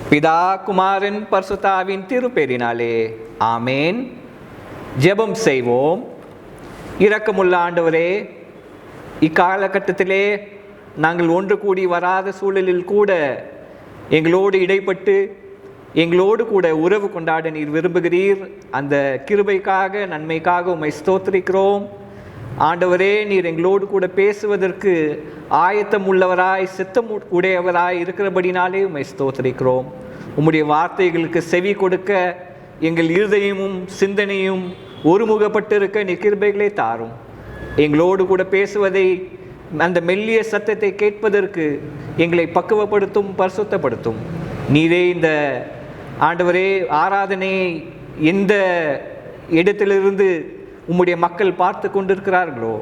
பிதா குமாரன் பரிசுத்தாவின் திருப்பெயரினாலே ஆமேன். ஜெபம் செய்வோம். இரக்கமுள்ள ஆண்டவரே, இக்காலகட்டத்திலே நாங்கள் ஒன்று கூடி வராத சூழலில் கூட எங்களோடு இடைப்பட்டு எங்களோடு கூட உறவு கொண்டாட நீர் விரும்புகிறீர். அந்த கிருபைக்காக நன்மைக்காக உம்மை ஸ்தோத்திரிக்கிறோம். ஆண்டவரே, நீர் எங்களோடு கூட பேசுவதற்கு ஆயத்தம் உள்ளவராய் சித்தம் உடையவராய் இருக்கிறபடினாலே உம்மை ஸ்தோத்திரிக்கிறோம். உம்முடைய வார்த்தைகளுக்கு செவி கொடுக்க எங்கள் இருதயமும் சிந்தனையும் ஒருமுகப்பட்டிருக்க நீர் கிருபைகளை தாரும். எங்களோடு கூட பேசுவதை, அந்த மெல்லிய சத்தத்தை கேட்பதற்கு எங்களை பக்குவப்படுத்தும், பரிசுத்தப்படுத்தும். நீரே இந்த ஆண்டவரே ஆராதனையை எந்த இடத்திலிருந்து உம்முடைய மக்கள் பார்த்து கொண்டிருக்கிறார்களோ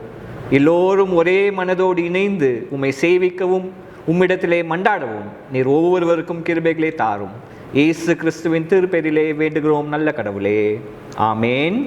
எல்லோரும் ஒரே மனதோடு இணைந்து உம்மை சேவிக்கவும் உம்மிடத்திலே மண்டாடவும் நீர் ஒவ்வொருவருக்கும் கிருபைகளை தாரும். இயேசு கிறிஸ்துவின் திருப்பெயரிலே வேண்டுகிறோம் நல்ல கடவுளே, ஆமேன்.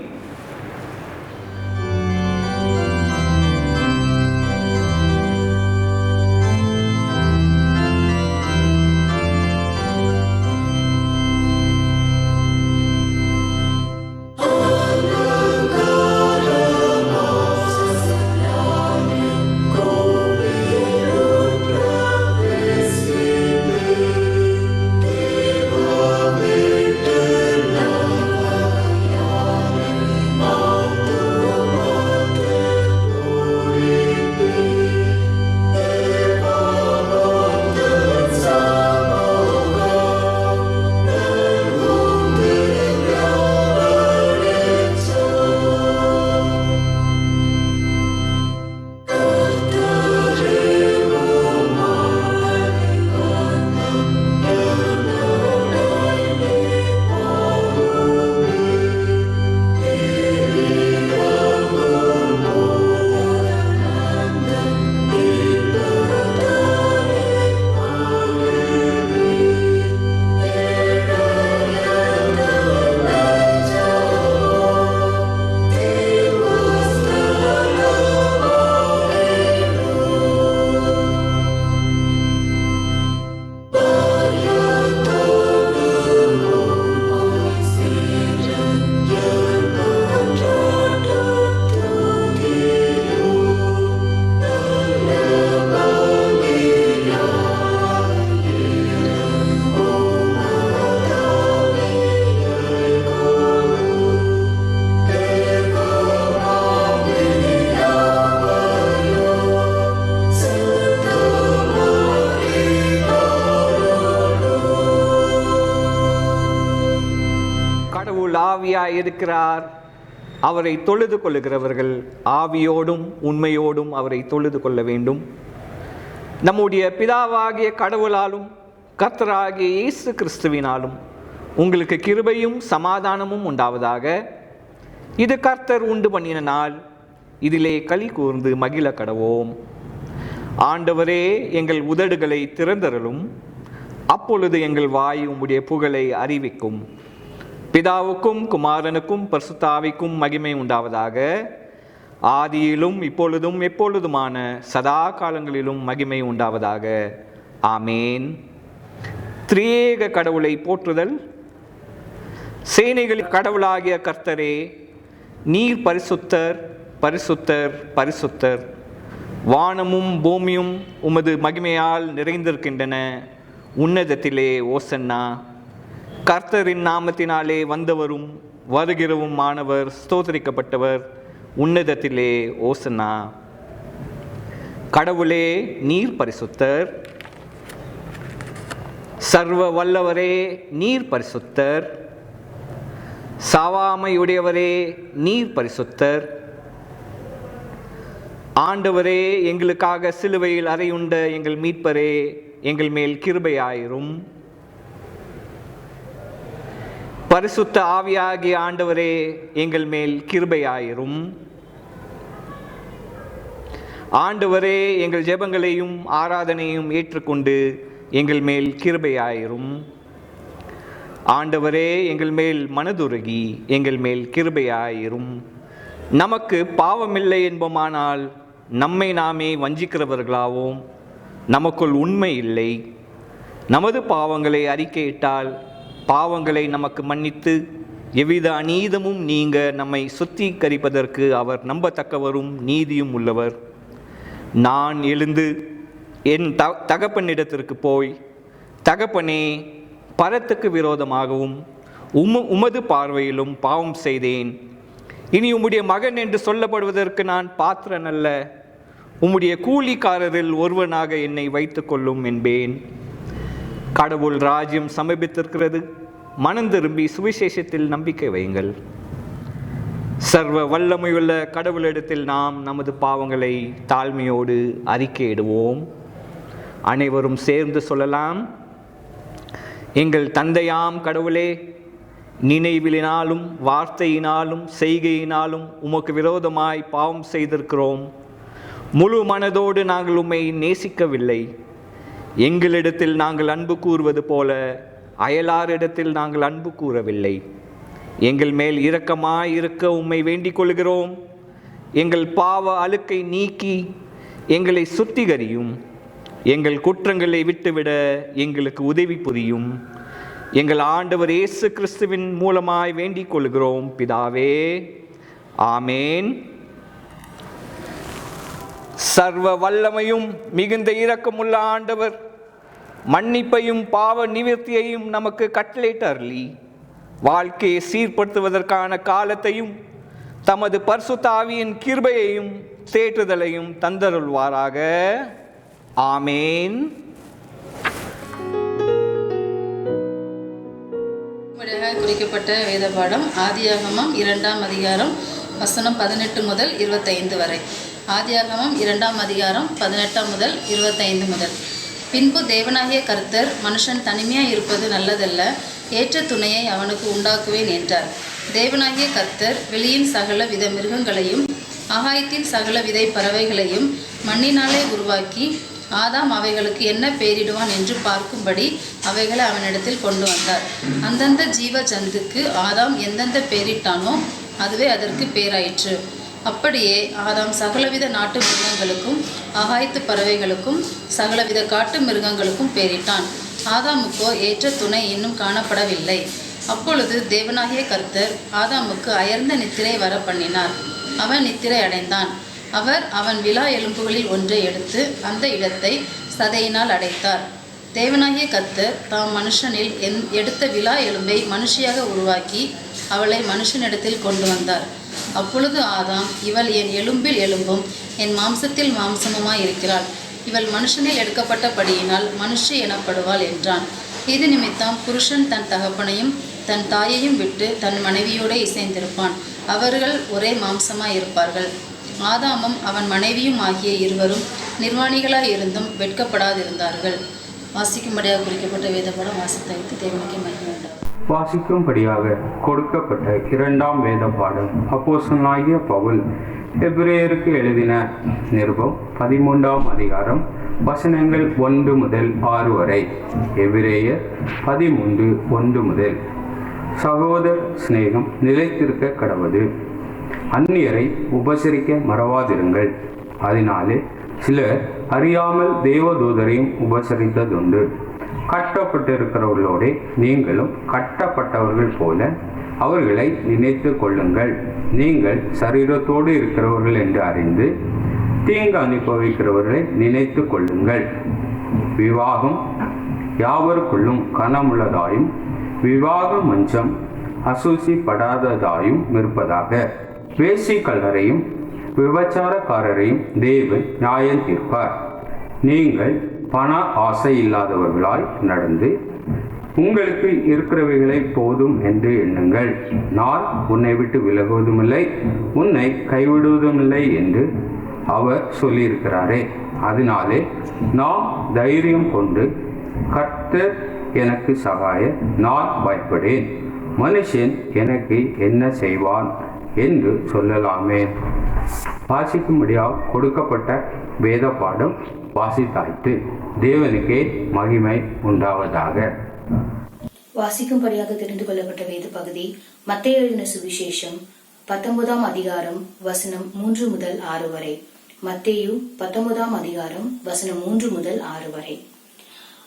இருக்கிறார். அவரை தொழுது கொள்ளுகிறவர்கள் ஆவியோடும் உண்மையோடும் அவரை தொழுது கொள்ள வேண்டும். நம்முடைய பிதாவாகிய கடவுளாலும் கர்த்தராகிய இயேசு கிறிஸ்துவினாலும் உங்களுக்கு கிருபையும் சமாதானமும் உண்டாவதாக. இது கர்த்தர் உண்டு பண்ணின நாள், இதிலே களி கூர்ந்து மகிழ கடவோம். ஆண்டவரே, எங்கள் உதடுகளை திறந்தருளும், அப்பொழுது எங்கள் வாய் உம்முடைய புகழை அறிவிக்கும். பிதாவுக்கும் குமாரனுக்கும் பரிசுத்தாவிக்கும் மகிமை உண்டாவதாக. ஆதியிலும் இப்பொழுதும் எப்பொழுதுமான சதா காலங்களிலும் மகிமை உண்டாவதாக. ஆமேன். திரியேக கடவுளை போற்றுதல். சேனைகளின் கடவுளாகிய கர்த்தரே, நீர் பரிசுத்தர், பரிசுத்தர், பரிசுத்தர். வானமும் பூமியும் உமது மகிமையால் நிறைந்திருக்கின்றன. உன்னதத்திலே ஓசன்னா. கர்த்தரின் நாமத்தினாலே வந்தவரும் வருகிறவும் மாணவர் ஸ்தோத்திரிக்கப்பட்டவர். உன்னதத்திலே ஓசன்னா. கடவுளே, நீர் பரிசுத்தர். சர்வ வல்லவரே, நீர் பரிசுத்தர். சாவாமையுடையவரே, நீர் பரிசுத்தர். ஆண்டவரே, எங்களுக்காக சிலுவையில் அறையுண்ட எங்கள் மீட்பரே, எங்கள் மேல் கிருபையாயிரும். பரிசுத்த ஆவியாகிய ஆண்டவரே, எங்கள் மேல் கிருபையாயிரும். ஆண்டவரே, எங்கள் ஜெபங்களையும் ஆராதனையும் ஏற்றுக்கொண்டு எங்கள் மேல் கிருபையாயிரும். ஆண்டவரே, எங்கள் மேல் மனதுருகி எங்கள் மேல் கிருபையாயிரும். நமக்கு பாவமில்லை என்போமானால் நம்மை நாமே வஞ்சிக்கிறவர்களாவோம். நமக்குள் உண்மை இல்லை. நமது பாவங்களை அறிக்கையிட்டால் பாவங்களை நமக்கு மன்னித்து எவ்வித அநீதமும் நீங்க நம்மை சுத்திகரிப்பதற்கு அவர் நம்பத்தக்கவரும் நீதியும் உள்ளவர். நான் எழுந்து என் தகப்பனிடத்திற்கு போய், தகப்பனே, பரத்துக்கு விரோதமாகவும் உமது பார்வையிலும் பாவம் செய்தேன். இனி உம்முடைய மகன் என்று சொல்லப்படுவதற்கு நான் பாத்திரன் அல்ல. உம்முடைய கூலிக்காரரில் ஒருவனாக என்னை வைத்துக் கொள்ளும் என்பேன். கடவுள் ராஜ்யம் சமீபித்திருக்கிறது. மனம் திரும்பி சுவிசேஷத்தில் நம்பிக்கை வையுங்கள். சர்வ வல்லமையுள்ள கடவுளிடத்தில் நாம் நமது பாவங்களை தாழ்மையோடு அறிக்கையிடுவோம். அனைவரும் சேர்ந்து சொல்லலாம். எங்கள் தந்தையாம் கடவுளே, நினைவிலினாலும் வார்த்தையினாலும் செய்கையினாலும் உமக்கு விரோதமாய் பாவம் செய்திருக்கிறோம். முழு மனதோடு நாங்கள் உம்மை நேசிக்கவில்லை. எங்களிடத்தில் நாங்கள் அன்பு கூறுவது போல அயலாரிடத்தில் நாங்கள் அன்பு கூறவில்லை. எங்கள் மேல் இரக்கமாய் இருக்க உம்மை வேண்டிக் கொள்கிறோம். எங்கள் பாவ அழுக்கை நீக்கி எங்களை சுத்திகரியும். எங்கள் குற்றங்களை விட்டுவிட எங்களுக்கு உதவி புரியும். எங்கள் ஆண்டவர் இயேசு கிறிஸ்துவின் மூலமாய் வேண்டிக் கொள்கிறோம் பிதாவே, ஆமேன். சர்வ வல்லமையும் மிகுந்த இரக்கமுள்ள ஆண்டவர் மன்னிப்பையும் பாவ நிவர்த்தியையும் நமக்கு கட்டளையிட்டு அருளி வாழ்க்கையை சீர்படுத்துவதற்கான காலத்தையும் தமது பரிசுத்த ஆவியின் கிருபையையும் தேற்றுதலையும் தந்தருள்வாராக. ஆமேன். குறிக்கப்பட்ட வேத பாடம் ஆதியாகமம் 2ஆம் அதிகாரம் வசனம் 18 முதல் 25 வரை. ஆதியாகமம் 2ஆம் அதிகாரம் 18 முதல் 25 முதல். பின்பு தேவனாகிய கர்த்தர், மனுஷன் தனிமையாய் இருப்பது நல்லதல்ல, ஏற்ற துணையை அவனுக்கு உண்டாக்குவேன் என்றார். தேவனாகிய கர்த்தர் வெளியின் சகல வித மிருகங்களையும் ஆகாயத்தின் சகல விதை பறவைகளையும் மண்ணினாலே உருவாக்கி ஆதாம் அவைகளுக்கு என்ன பெயரிடுவான் என்று பார்க்கும்படி அவைகளை அவனிடத்தில் கொண்டு வந்தார். அந்தந்த ஜீவ ஜந்துக்கு ஆதாம் எந்தெந்த பெயரிட்டானோ அதுவே அதற்கு பேராயிற்று. அப்படியே ஆதாம் சகலவித நாட்டு மிருகங்களுக்கும் ஆகாயத்து பறவைகளுக்கும் சகலவித காட்டு மிருகங்களுக்கும் பெயரிட்டான். ஆதாமுக்கோ ஏற்ற துணை இன்னும் காணப்படவில்லை. அப்பொழுது தேவனாகிய கர்த்தர் ஆதாமுக்கு அயர்ந்த நித்திரை வர பண்ணினார். அவன் நித்திரை அடைந்தான். அவர் அவன் விலா எலும்புகளில் ஒன்றை எடுத்து அந்த இடத்தை சதையினால் அடைத்தார். தேவனாகிய கர்த்தர் தாம் மனுஷனில் எடுத்த விலா எலும்பை மனுஷியாக உருவாக்கி அவளை மனுஷனிடத்தில் கொண்டு வந்தார். அப்பொழுது ஆதாம், இவள் என் எலும்பில் எலும்பும் என் மாம்சத்தில் மாம்சமுமாய் இருக்கிறாள். இவள் மனுஷனில் எடுக்கப்பட்டபடியினால் மனுஷி எனப்படுவாள் என்றான். இது நிமித்தம் புருஷன் தன் தகப்பனையும் தன் தாயையும் விட்டு தன் மனைவியோடு இசைந்திருப்பான். அவர்கள் ஒரே மாம்சமாய் இருப்பார்கள். ஆதாமும் அவன் மனைவியும் ஆகிய இருவரும் நிர்வாணிகளாய் இருந்தும் வெட்கப்படாதிருந்தார்கள். வாசிக்கும்படியாக குறிக்கப்பட்ட வேதபாடம் வாசித்து தேவனுக்கு மகிமை உண்டாகும். வாசிக்கும்படியாக கொடுக்கப்பட்ட 2ஆம் வேத பாடம் அப்போஸ்தலனாகிய பவுல் எபிரேயருக்கு எழுதின நிருபம் 13ஆம் அதிகாரம் வசனங்கள் 1 முதல் 6 வரை. எபிரேயர் 13:1 முதல். சகோதர சிநேகம் நிலைத்திருக்க கடவது. அந்நியரை உபசரிக்க மறவாதிருங்கள். அதனாலே சிலர் அறியாமல் தேவதூதரையும் உபசரித்ததுண்டு. கட்டப்பட்டிருக்கிறவர்களோட நீங்களும் கட்டப்பட்டவர்கள் போல அவர்களை நினைத்து கொள்ளுங்கள். நீங்கள் சரீரத்தோடு இருக்கிறவர்கள் என்று அறிந்து தீங்கு அனுபவிக்கிறவர்களை நினைத்து கொள்ளுங்கள். விவாகம் யாவருக்குள்ளும் கனமுள்ளதாயும் விவாக மஞ்சம் அசூசிப்படாததாயும் இருப்பதாக. வேசிக்கல்லரையும் விபச்சாரக்காரரையும் தேவன் நியாயம் தீர்ப்பார். நீங்கள் பண ஆசை இல்லாதவர்களாய் நடந்து உங்களுக்கு இருக்கிறவைகளை போதும் என்று எண்ணுங்கள். நான் உன்னை விட்டு விலகுவதுமில்லை, உன்னை கைவிடுவதுமில்லை என்று அவர் சொல்லியிருக்கிறாரே. அதனாலே நாம் தைரியம் கொண்டு கர்த்தர் எனக்கு சகாய, நான் பயப்படேன், மனுஷன் எனக்கு என்ன செய்வான் என்று சொல்லலாமே. வாசிக்கும்படியாக கொடுக்கப்பட்ட வேத பாடம் வாசித்தாய்த்து. தேவனுக்கே மகிமை உண்டாவதாக. வாசிக்கும்படியாக தெரிந்து கொள்ளப்பட்ட வேத பகுதி மத்தேயு எழுதின சுவிசேஷம் 19ஆம் அதிகாரம் வசனம் 3 முதல் 6 வரை. மத்தேயு 19ஆம் அதிகாரம் வசனம் 3 முதல் 6 வரை.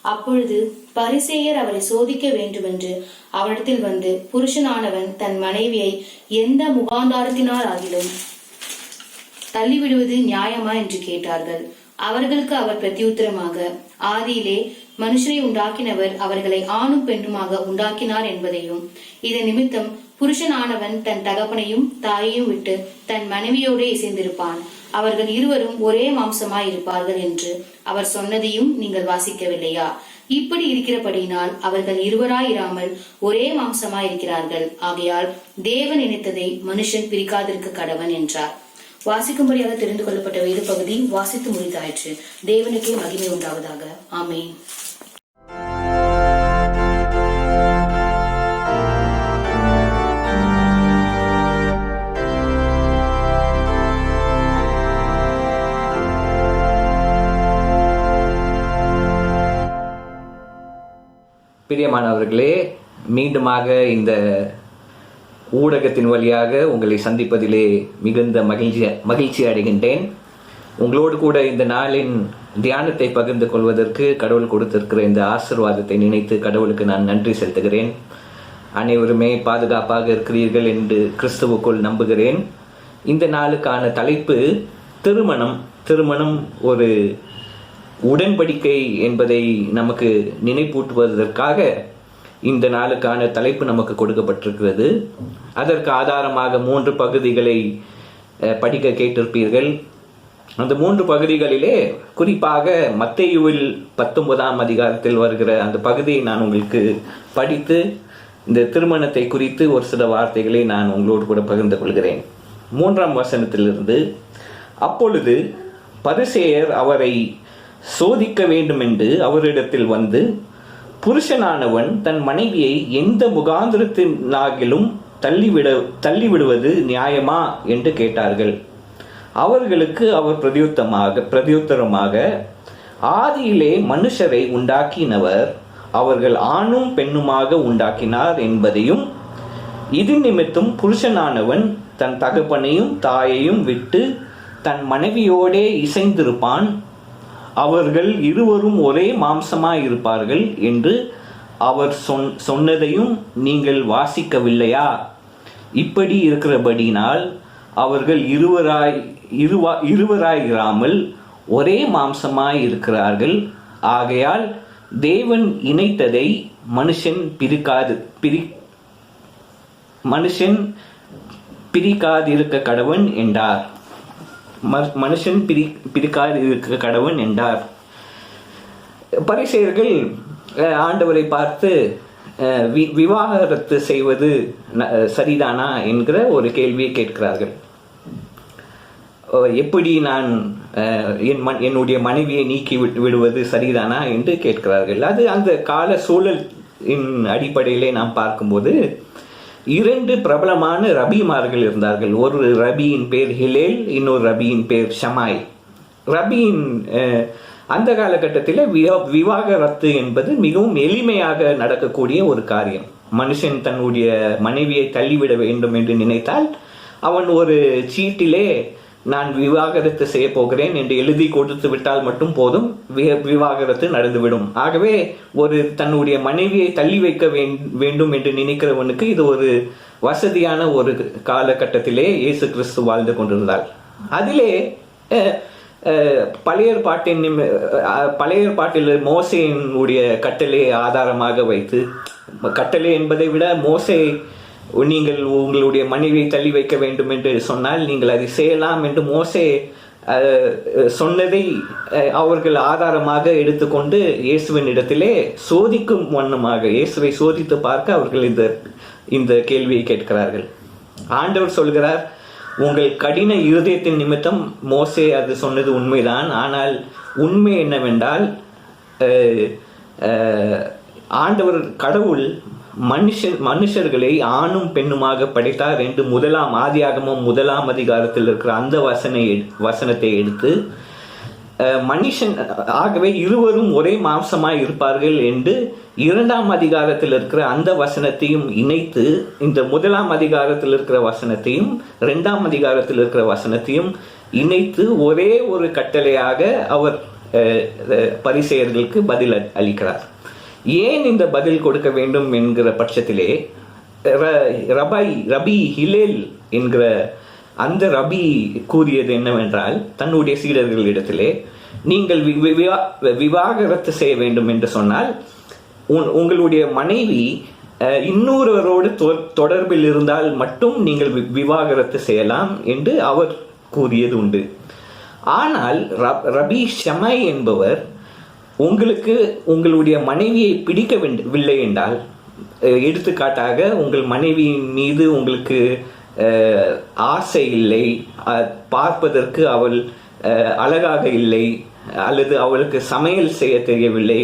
அப்பொழுது பரிசேயர் அவரை சோதிக்க வேண்டுமென்று அவரிடத்தில் வந்து, புருஷனானவன் தன் மனைவியை எந்த முகாந்தாரத்தினாராகிலும் தள்ளிவிடுவது நியாயமா என்று கேட்டார்கள். அவர்களுக்கு அவர் பிரதியுத்தரமாக, ஆதியிலே மனுஷரை உண்டாக்கினவர் அவர்களை ஆணும் பெண்ணுமாக உண்டாக்கினார் என்பதையும், இதன் நிமித்தம் புருஷனானவன் தன் தகப்பனையும் தாயையும் விட்டு தன் மனைவியோடு இசைந்திருப்பான், அவர்கள் இருவரும் ஒரே மாம்சமாய் இருப்பார்கள் என்று அவர் சொன்னதையும் நீங்கள் வாசிக்கவில்லையா? இப்படி இருக்கிறபடியினால் அவர்கள் இருவராயிராமல் ஒரே மாம்சமாய் இருக்கிறார்கள். ஆகையால் தேவன் இணைத்ததை மனுஷன் பிரிக்காதிருக்க கடவன் என்றார். வாசிக்கும்படியாக தெரிந்து கொள்ளப்பட்ட வேத பகுதி வாசித்து முடிந்தாயிற்று. தேவனுக்கே மகிமை உண்டாவதாக. ஆமென். பிரியமானவர்களே, மீண்டுமாக இந்த ஊடகத்தின் வழியாக உங்களை சந்திப்பதிலே மிகுந்த மகிழ்ச்சி அடைகின்றேன். உங்களோடு கூட இந்த நாளின் தியானத்தை பகிர்ந்து கொள்வதற்கு கடவுள் கொடுத்திருக்கிற இந்த ஆசீர்வாதத்தை நினைத்து கடவுளுக்கு நான் நன்றி செலுத்துகிறேன். அனைவருமே பாதுகாப்பாக இருக்கிறீர்கள் என்று கிறிஸ்துவுக்குள் நம்புகிறேன். இந்த நாளுக்கான தலைப்பு திருமணம். திருமணம் ஒரு உடன்படிக்கை என்பதை நமக்கு நினைப்பூட்டுவதற்காக இந்த நாளுக்கான தலைப்பு நமக்கு கொடுக்கப்பட்டிருக்கிறது. அதற்கு ஆதாரமாக 3 பகுதிகளை படிக்க கேட்டிருப்பீர்கள். அந்த 3 பகுதிகளிலே குறிப்பாக மத்தேயுவில் 19ஆம் அதிகாரத்தில் வருகிற அந்த பகுதியை நான் உங்களுக்கு படித்து இந்த திருமணத்தை குறித்து ஒரு சில வார்த்தைகளை நான் உங்களோடு கூட பகிர்ந்து கொள்கிறேன். 3ஆம் வசனத்திலிருந்து, அப்பொழுது பரிசேயர் அவரை சோதிக்க வேண்டும் என்று அவரிடத்தில் வந்து, புருஷனானவன் தன் மனைவியை எந்த முகாந்திரத்தினாகிலும் தள்ளிவிடுவது நியாயமா என்று கேட்டார்கள். அவர்களுக்கு அவர் பிரதியுத்தரமாக, ஆதியிலே மனுஷரை உண்டாக்கினவர் அவர்கள் ஆணும் பெண்ணுமாக உண்டாக்கினார் என்பதையும், இது நிமித்தம் புருஷனானவன் தன் தகப்பனையும் தாயையும் விட்டு தன் மனைவியோடே இசைந்திருப்பான், அவர்கள் இருவரும் ஒரே மாம்சமாய் இருப்பார்கள் என்று அவர் சொன்னதையும் நீங்கள் வாசிக்கவில்லையா? இப்படி இருக்கிறபடினால் அவர்கள் இருவராயிராமல் ஒரே மாம்சமாய் இருக்கிறார்கள். ஆகையால் தேவன் இணைத்ததை மனுஷன் பிரிக்காதிருக்க கடவன் என்றார். மனுஷன் பிரிக்காதிருக்க கடவன் என்றார். பரிசேயர்கள் ஆண்டவரை பார்த்து விவாகரத்து செய்வது சரிதானா என்கிற ஒரு கேள்வியை கேட்கிறார்கள். எப்படி நான் என்னுடைய மனைவியை நீக்கி விடுவது சரிதானா என்று கேட்கிறார்கள். அது அந்த கால சூழலின் அடிப்படையிலே நாம் பார்க்கும்போது 2 பிரபலமான ரபிமார்கள் இருந்தார்கள். ஒரு ரபியின் பேர் ஹிலேல், இன்னொரு ரபியின் பேர் ஷமாய். ரபியின் அந்த காலகட்டத்தில் விவாகரத்து என்பது மிகவும் எளிமையாக நடக்கக்கூடிய ஒரு காரியம். மனுஷன் தன்னுடைய மனைவியை தள்ளிவிட வேண்டும் என்று நினைத்தால் அவன் ஒரு சீட்டிலே நான் விவாகரத்து செய்ய போகிறேன் என்று எழுதி கொடுத்து விட்டால் மட்டும் போதும், விவாகரத்து நடந்துவிடும். ஆகவே ஒரு தன்னுடைய மனைவியை தள்ளி வைக்க வேண்டும் என்று நினைக்கிறவனுக்கு இது ஒரு வசதியான ஒரு காலகட்டத்திலே இயேசு கிறிஸ்து வாழ்ந்து கொண்டிருந்தார். அதிலே பழைய ஏற்பாட்டில் மோசேயினுடைய கட்டளையை ஆதாரமாக வைத்து, கட்டளை என்பதை விட மோசே நீங்கள் உங்களுடைய மனைவியை தள்ளி வைக்க வேண்டும் என்று சொன்னால் நீங்கள் அதை செய்யலாம் என்று மோசே சொன்னதை அவர்கள் ஆதாரமாக எடுத்துக்கொண்டு இயேசுவின் இடத்திலே சோதிக்கும் வண்ணமாக இயேசுவை சோதித்து பார்க்க அவர்கள் இந்த கேள்வியை கேட்கிறார்கள். ஆண்டவர் சொல்கிறார், உங்கள் கடின இருதயத்தின் நிமித்தம் மோசே அது சொன்னது உண்மைதான். ஆனால் உண்மை என்னவென்றால் ஆண்டவர் கடவுள் மனுஷர்களை ஆணும் பெண்ணுமாக படைத்தார் என்று ஆதியாகமம் 1ஆம் அதிகாரத்தில் இருக்கிற அந்த வசனத்தை எடுத்து மனுஷன் ஆகவே இருவரும் ஒரே மாம்சமாய் இருப்பார்கள் என்று 2ஆம் அதிகாரத்தில் இருக்கிற அந்த வசனத்தையும் இணைத்து இந்த 1ஆம் அதிகாரத்தில் இருக்கிற வசனத்தையும் 2ஆம் அதிகாரத்தில் இருக்கிற வசனத்தையும் இணைத்து ஒரே ஒரு கட்டளையாக அவர் பரிசேயர்களுக்கு பதில் அளிக்கிறார். ஏன் இந்த பதில் கொடுக்க வேண்டும் என்கிற பட்சத்திலே ரபி ஹிலேல் என்கிற அந்த ரபி கூறியது என்னவென்றால், தன்னுடைய சீடர்களிடத்திலே நீங்கள் விவாகரத்து செய்ய வேண்டும் என்று சொன்னால் உங்களுடைய மனைவி இன்னொருவரோடு தொடர்பில் இருந்தால் மட்டும் நீங்கள் விவாகரத்து செய்யலாம் என்று அவர் கூறியது உண்டு. ஆனால் ரபி ஷமை என்பவர் உங்களுக்கு உங்களுடைய மனைவியை பிடிக்கவில்லை என்றால், எடுத்துக்காட்டாக உங்கள் மனைவியின் மீது உங்களுக்கு ஆசை இல்லை, பார்ப்பதற்கு அவள் அழகாக இல்லை, அல்லது அவளுக்கு சமையல் செய்ய தெரியவில்லை,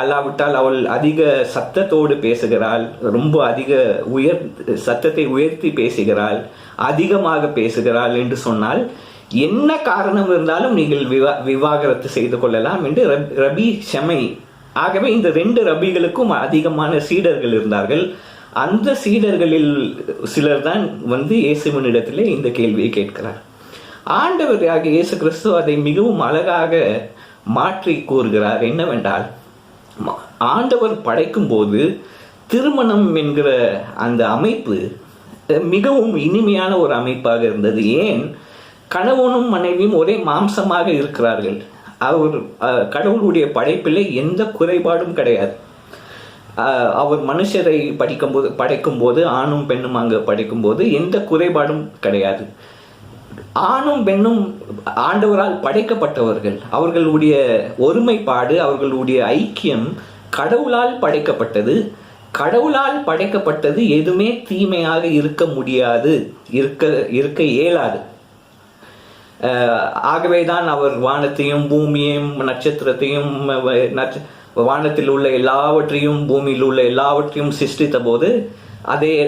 அல்லாவிட்டால் அவள் அதிக சத்தத்தோடு பேசுகிறாள், ரொம்ப அதிக சத்தத்தை உயர்த்தி பேசுகிறாள், அதிகமாக பேசுகிறாள் என்று சொன்னால், என்ன காரணம் இருந்தாலும் நீங்கள் விவாகரத்து செய்து கொள்ளலாம் என்று ரபி ஷமை. ஆகவே இந்த 2 ரபிகளுக்கும் அதிகமான சீடர்கள் இருந்தார்கள். அந்த சீடர்களில் சிலர் தான் இயேசுவினிடத்திலே இந்த கேள்வியை கேட்கிறார். ஆண்டவராக இயேசு கிறிஸ்து அதை மிகவும் அழகாக மாற்றி கூறுகிறார். என்னவென்றால், ஆண்டவர் படைக்கும் போது திருமணம் என்கிற அந்த அமைப்பு மிகவும் இனிமையான ஒரு அமைப்பாக இருந்தது. ஏன்? கணவனும் மனைவியும் ஒரே மாம்சமாக இருக்கிறார்கள். கடவுளுடைய படைப்பிலே எந்த குறைபாடும் கிடையாது. அவர் மனுஷரை படைக்கும் போது ஆணும் பெண்ணும் அங்கு படைக்கும் போது எந்த குறைபாடும் கிடையாது. ஆணும் பெண்ணும் ஆண்டவரால் படைக்கப்பட்டவர்கள். அவர்களுடைய ஒருமைப்பாடு, அவர்களுடைய ஐக்கியம் கடவுளால் படைக்கப்பட்டது. கடவுளால் படைக்கப்பட்டது எதுவுமே தீமையாக இருக்க முடியாது, இருக்க இயலாது. ஆகவேதான் அவர் வானத்தையும் பூமியையும் நட்சத்திரத்தையும் வானத்தில் உள்ள எல்லாவற்றையும் பூமியில் உள்ள எல்லாவற்றையும் சிருஷ்டித்த போது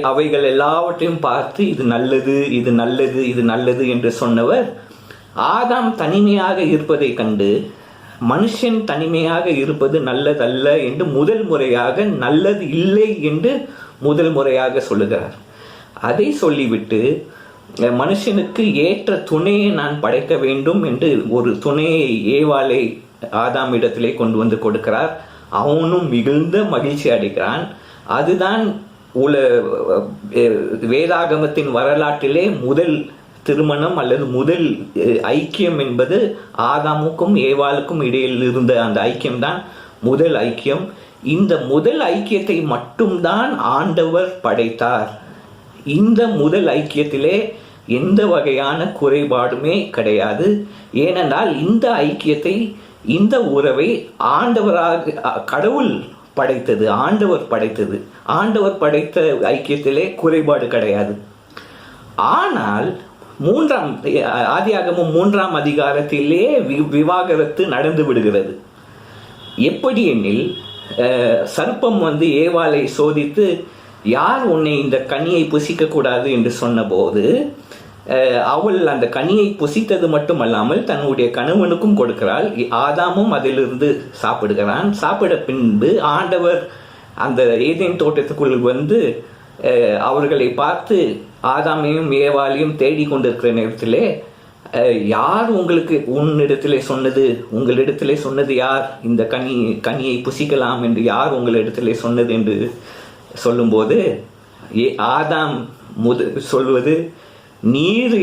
அவைகள் எல்லாவற்றையும் பார்த்து இது நல்லது, இது நல்லது, இது நல்லது என்று சொன்னவர், ஆதாம் தனிமையாக இருப்பதை கண்டு மனுஷன் தனிமையாக இருப்பது நல்லதல்ல என்று முதல் முறையாக, நல்லது இல்லை என்று முதல் முறையாக சொல்லுகிறார். அதை சொல்லிவிட்டு மனுஷனுக்கு ஏற்ற துணையை நான் படைக்க வேண்டும் என்று ஒரு துணையை ஏவாளை ஆதாம் இடத்திலே கொண்டு கொடுக்கிறார். அவனும் மிகுந்த மகிழ்ச்சி அடைகிறான். அதுதான் வேதாகமத்தின் வரலாற்றிலே முதல் திருமணம் அல்லது முதல் ஐக்கியம் என்பது ஆதாமுக்கும் ஏவாளுக்கும் இடையில் இருந்த அந்த ஐக்கியம்தான் முதல் ஐக்கியம். இந்த முதல் ஐக்கியத்தை மட்டும்தான் ஆண்டவர் படைத்தார். இந்த முதல் ஐக்கியத்திலே எந்த வகையான குறைபாடுமே கிடையாது. ஏனென்றால் இந்த ஐக்கியத்தை, இந்த உறவை கடவுள் படைத்தது, ஆண்டவர் படைத்தது. ஆண்டவர் படைத்த ஐக்கியத்திலே குறைபாடு கிடையாது. ஆனால் ஆதியாகமம் 3ஆம் அதிகாரத்திலே விவாகரத்து நடந்து விடுகிறது. எப்படி எனில், சர்ப்பம் ஏவாளை சோதித்து யார் உன்னை இந்த கனியை புசிக்க கூடாது என்று சொன்னபோது அவள் அந்த கனியை புசித்தது மட்டுமல்லாமல் தன்னுடைய கணவனுக்கும் கொடுக்கிறாள். ஆதாமும் அதிலிருந்து சாப்பிடுகிறான். சாப்பிட பின்பு ஆண்டவர் அந்த ஏதேன் தோட்டத்துக்குள் அவர்களை பார்த்து ஆதாமையும் ஏவாளையும் தேடிக் கொண்டிருக்கிற நேரத்திலே, யார் உன்னிடத்திலே சொன்னது, உங்களிடத்திலே சொன்னது யார், இந்த கனியை புசிக்கலாம் என்று யார் உங்களிடத்திலே சொன்னது என்று சொல்லும்போது ஆதாம் சொல்வது, நீர்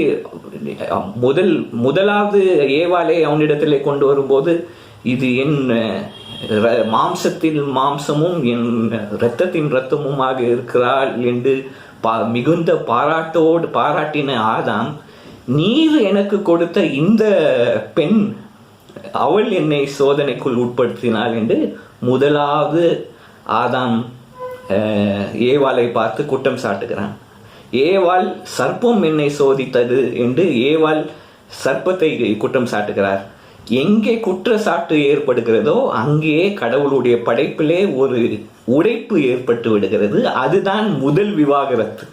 முதலாவது ஏவாளை அவனிடத்திலே கொண்டு வரும்போது, இது என் மாம்சத்தின் மாம்சமும் என் இரத்தத்தின் இரத்தமுமாக இருக்கிறாள் என்று மிகுந்த பாராட்டின ஆதாம், நீர் எனக்கு கொடுத்த இந்த பெண் அவள் என்னை சோதனைக்குள் உட்படுத்தினாள் என்று முதலாவது ஆதாம் ஏவாளை பார்த்து குற்றம் சாட்டுகிறான். ஏவாள் சர்ப்பம் என்னை சோதித்தது என்று ஏவாள் சர்ப்பத்தை குற்றம் சாட்டுகிறார். எங்கே குற்றச்சாட்டு ஏற்படுகிறதோ அங்கே கடவுளுடைய படைப்பிலே ஒரு உடைப்பு ஏற்பட்டு விடுகிறது. அதுதான் முதல் விவாகரத்து.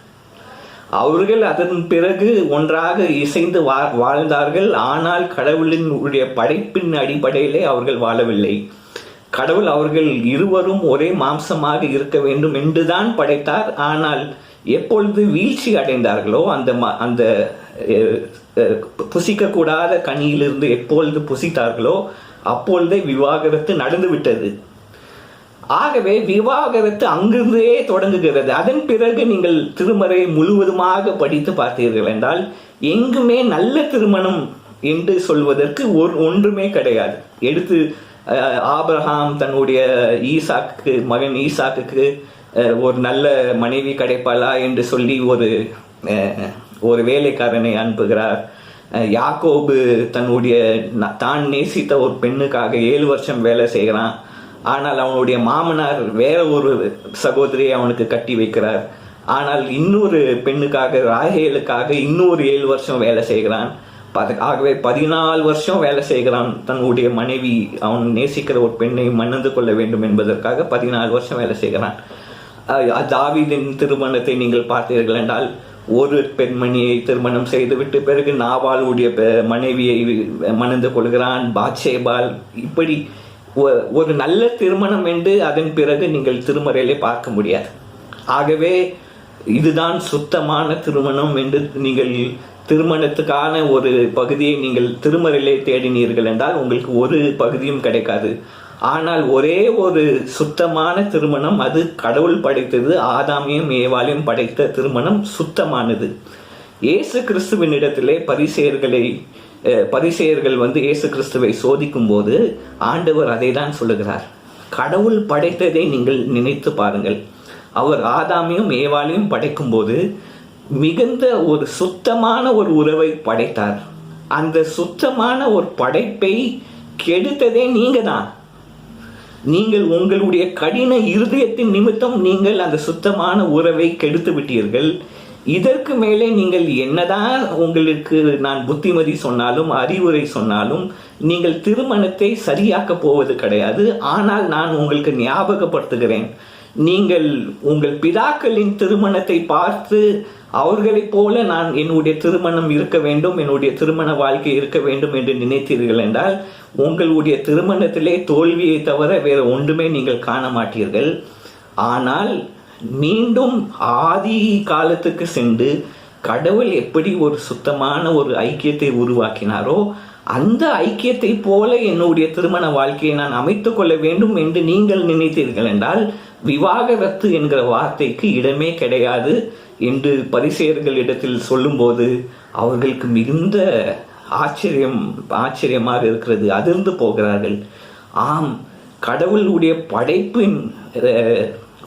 அவர்கள் அதன் பிறகு ஒன்றாக இசைந்து வாழ்ந்தார்கள். ஆனால் கடவுளினுடைய படைப்பின் அடிப்படையிலே அவர்கள் வாழவில்லை. கடவுள் அவர்கள் இருவரும் ஒரே மாம்சமாக இருக்க வேண்டும் என்றுதான் படைத்தார். ஆனால் எப்பொழுது வீழ்ச்சி அடைந்தார்களோ, அந்த புசிக்கக்கூடாத கனியிலிருந்து எப்பொழுது புசித்தார்களோ அப்பொழுதே விவாகரத்து நடந்து விட்டது. ஆகவே விவாகரத்து அங்கிருந்தே தொடங்குகிறது. அதன் பிறகு நீங்கள் திருமறையை முழுவதுமாக படித்து பார்த்தீர்கள் என்றால் எங்குமே நல்ல திருமணம் என்று சொல்வதற்கு ஒன்றுமே கிடையாது. எடுத்து ஆபிரகாம் தன்னுடைய மகன் ஈசாக்குக்கு ஒரு நல்ல மனைவி கிடைப்பாளா என்று சொல்லி ஒரு வேலைக்காரனை அனுப்புகிறார். யாக்கோபு தன்னுடைய தான் நேசித்த ஒரு பெண்ணுக்காக 7 வருஷம் வேலை செய்கிறான். ஆனால் அவனுடைய மாமனார் வேற ஒரு சகோதரியை அவனுக்கு கட்டி வைக்கிறார். ஆனால் இன்னொரு பெண்ணுக்காக ராகேலுக்காக இன்னொரு 7 வருஷம் வேலை செய்கிறான். ஆகவே 14 வருஷம் வேலை செய்கிறான். தன்னுடைய மனைவி அவன் நேசிக்கிற ஒரு பெண்ணை மணந்து கொள்ள வேண்டும் என்பதற்காக 14 வருஷம் வேலை செய்கிறான். தாவீதின் திருமணத்தை நீங்கள் பார்த்தீர்கள் என்றால் ஒரு பெண்மணியை திருமணம் செய்துவிட்டு பிறகு நாபாலுடைய மனைவியை மணந்து கொள்கிறான், பாத்ஷேபால். இப்படி ஒரு நல்ல திருமணம் என்று அதன் பிறகு நீங்கள் திருமறையிலே பார்க்க முடியாது. ஆகவே இதுதான் சுத்தமான திருமணம் என்று நீங்கள் திருமணத்துக்கான ஒரு பகுதியை நீங்கள் திருமறையிலே தேடினீர்கள் என்றால் உங்களுக்கு ஒரு பகுதியும் கிடைக்காது. ஆனால் ஒரே ஒரு சுத்தமான திருமணம், அது கடவுள் படைத்தது, ஆதாமையும் ஏவாளையும் படைத்த திருமணம் சுத்தமானது. இயேசு கிறிஸ்துவின் இடத்திலே பரிசேயர்கள் இயேசு கிறிஸ்துவை சோதிக்கும் போது ஆண்டவர் அதை தான் சொல்லுகிறார். கடவுள் படைத்ததை நீங்கள் நினைத்து பாருங்கள். அவர் ஆதாமையும் ஏவாளையும் படைக்கும் போது மிகுந்த ஒரு சுத்தமான ஒரு உறவை படைத்தார். அந்த சுத்தமான ஒரு படைப்பை கெடுத்ததே நீங்க தான். நீங்கள் உங்களுடைய கடின இருதயத்தின் நிமித்தம் நீங்கள் அந்த சுத்தமான உறவை கெடுத்து விட்டீர்கள். இதற்கு மேலே நீங்கள் என்னதான் உங்களுக்கு நான் புத்திமதி சொன்னாலும் அறிவுரை சொன்னாலும் நீங்கள் திருமணத்தை சரியாக்க போவது கிடையாது. ஆனால் நான் உங்களுக்கு ஞாபகப்படுத்துகிறேன், நீங்கள் உங்கள் பிதாக்களின் திருமணத்தை பார்த்து அவர்களைப் போல நான் என்னுடைய திருமணம் இருக்க வேண்டும், என்னுடைய திருமண வாழ்க்கை இருக்க வேண்டும் என்று நினைத்தீர்கள் என்றால் உங்களுடைய திருமணத்திலே தோல்வியை தவிர வேறு ஒன்றுமே நீங்கள் காண மாட்டீர்கள். ஆனால் மீண்டும் ஆதி காலத்துக்கு சென்று கடவுள் எப்படி ஒரு சுத்தமான ஒரு ஐக்கியத்தை உருவாக்கினாரோ அந்த ஐக்கியத்தை போல என்னுடைய திருமண வாழ்க்கையை நான் அமைத்துக் கொள்ள வேண்டும் என்று நீங்கள் நினைத்தீர்கள் என்றால் விவாகரத்து என்கிற வார்த்தைக்கு இடமே கிடையாது என்று பரிசேயர்களிடத்தில் சொல்லும்போது அவர்களுக்கு மிகுந்த ஆச்சரியமாக இருக்கிறது. அதிர்ந்து போகிறார்கள். ஆம், கடவுளுடைய படைப்பின்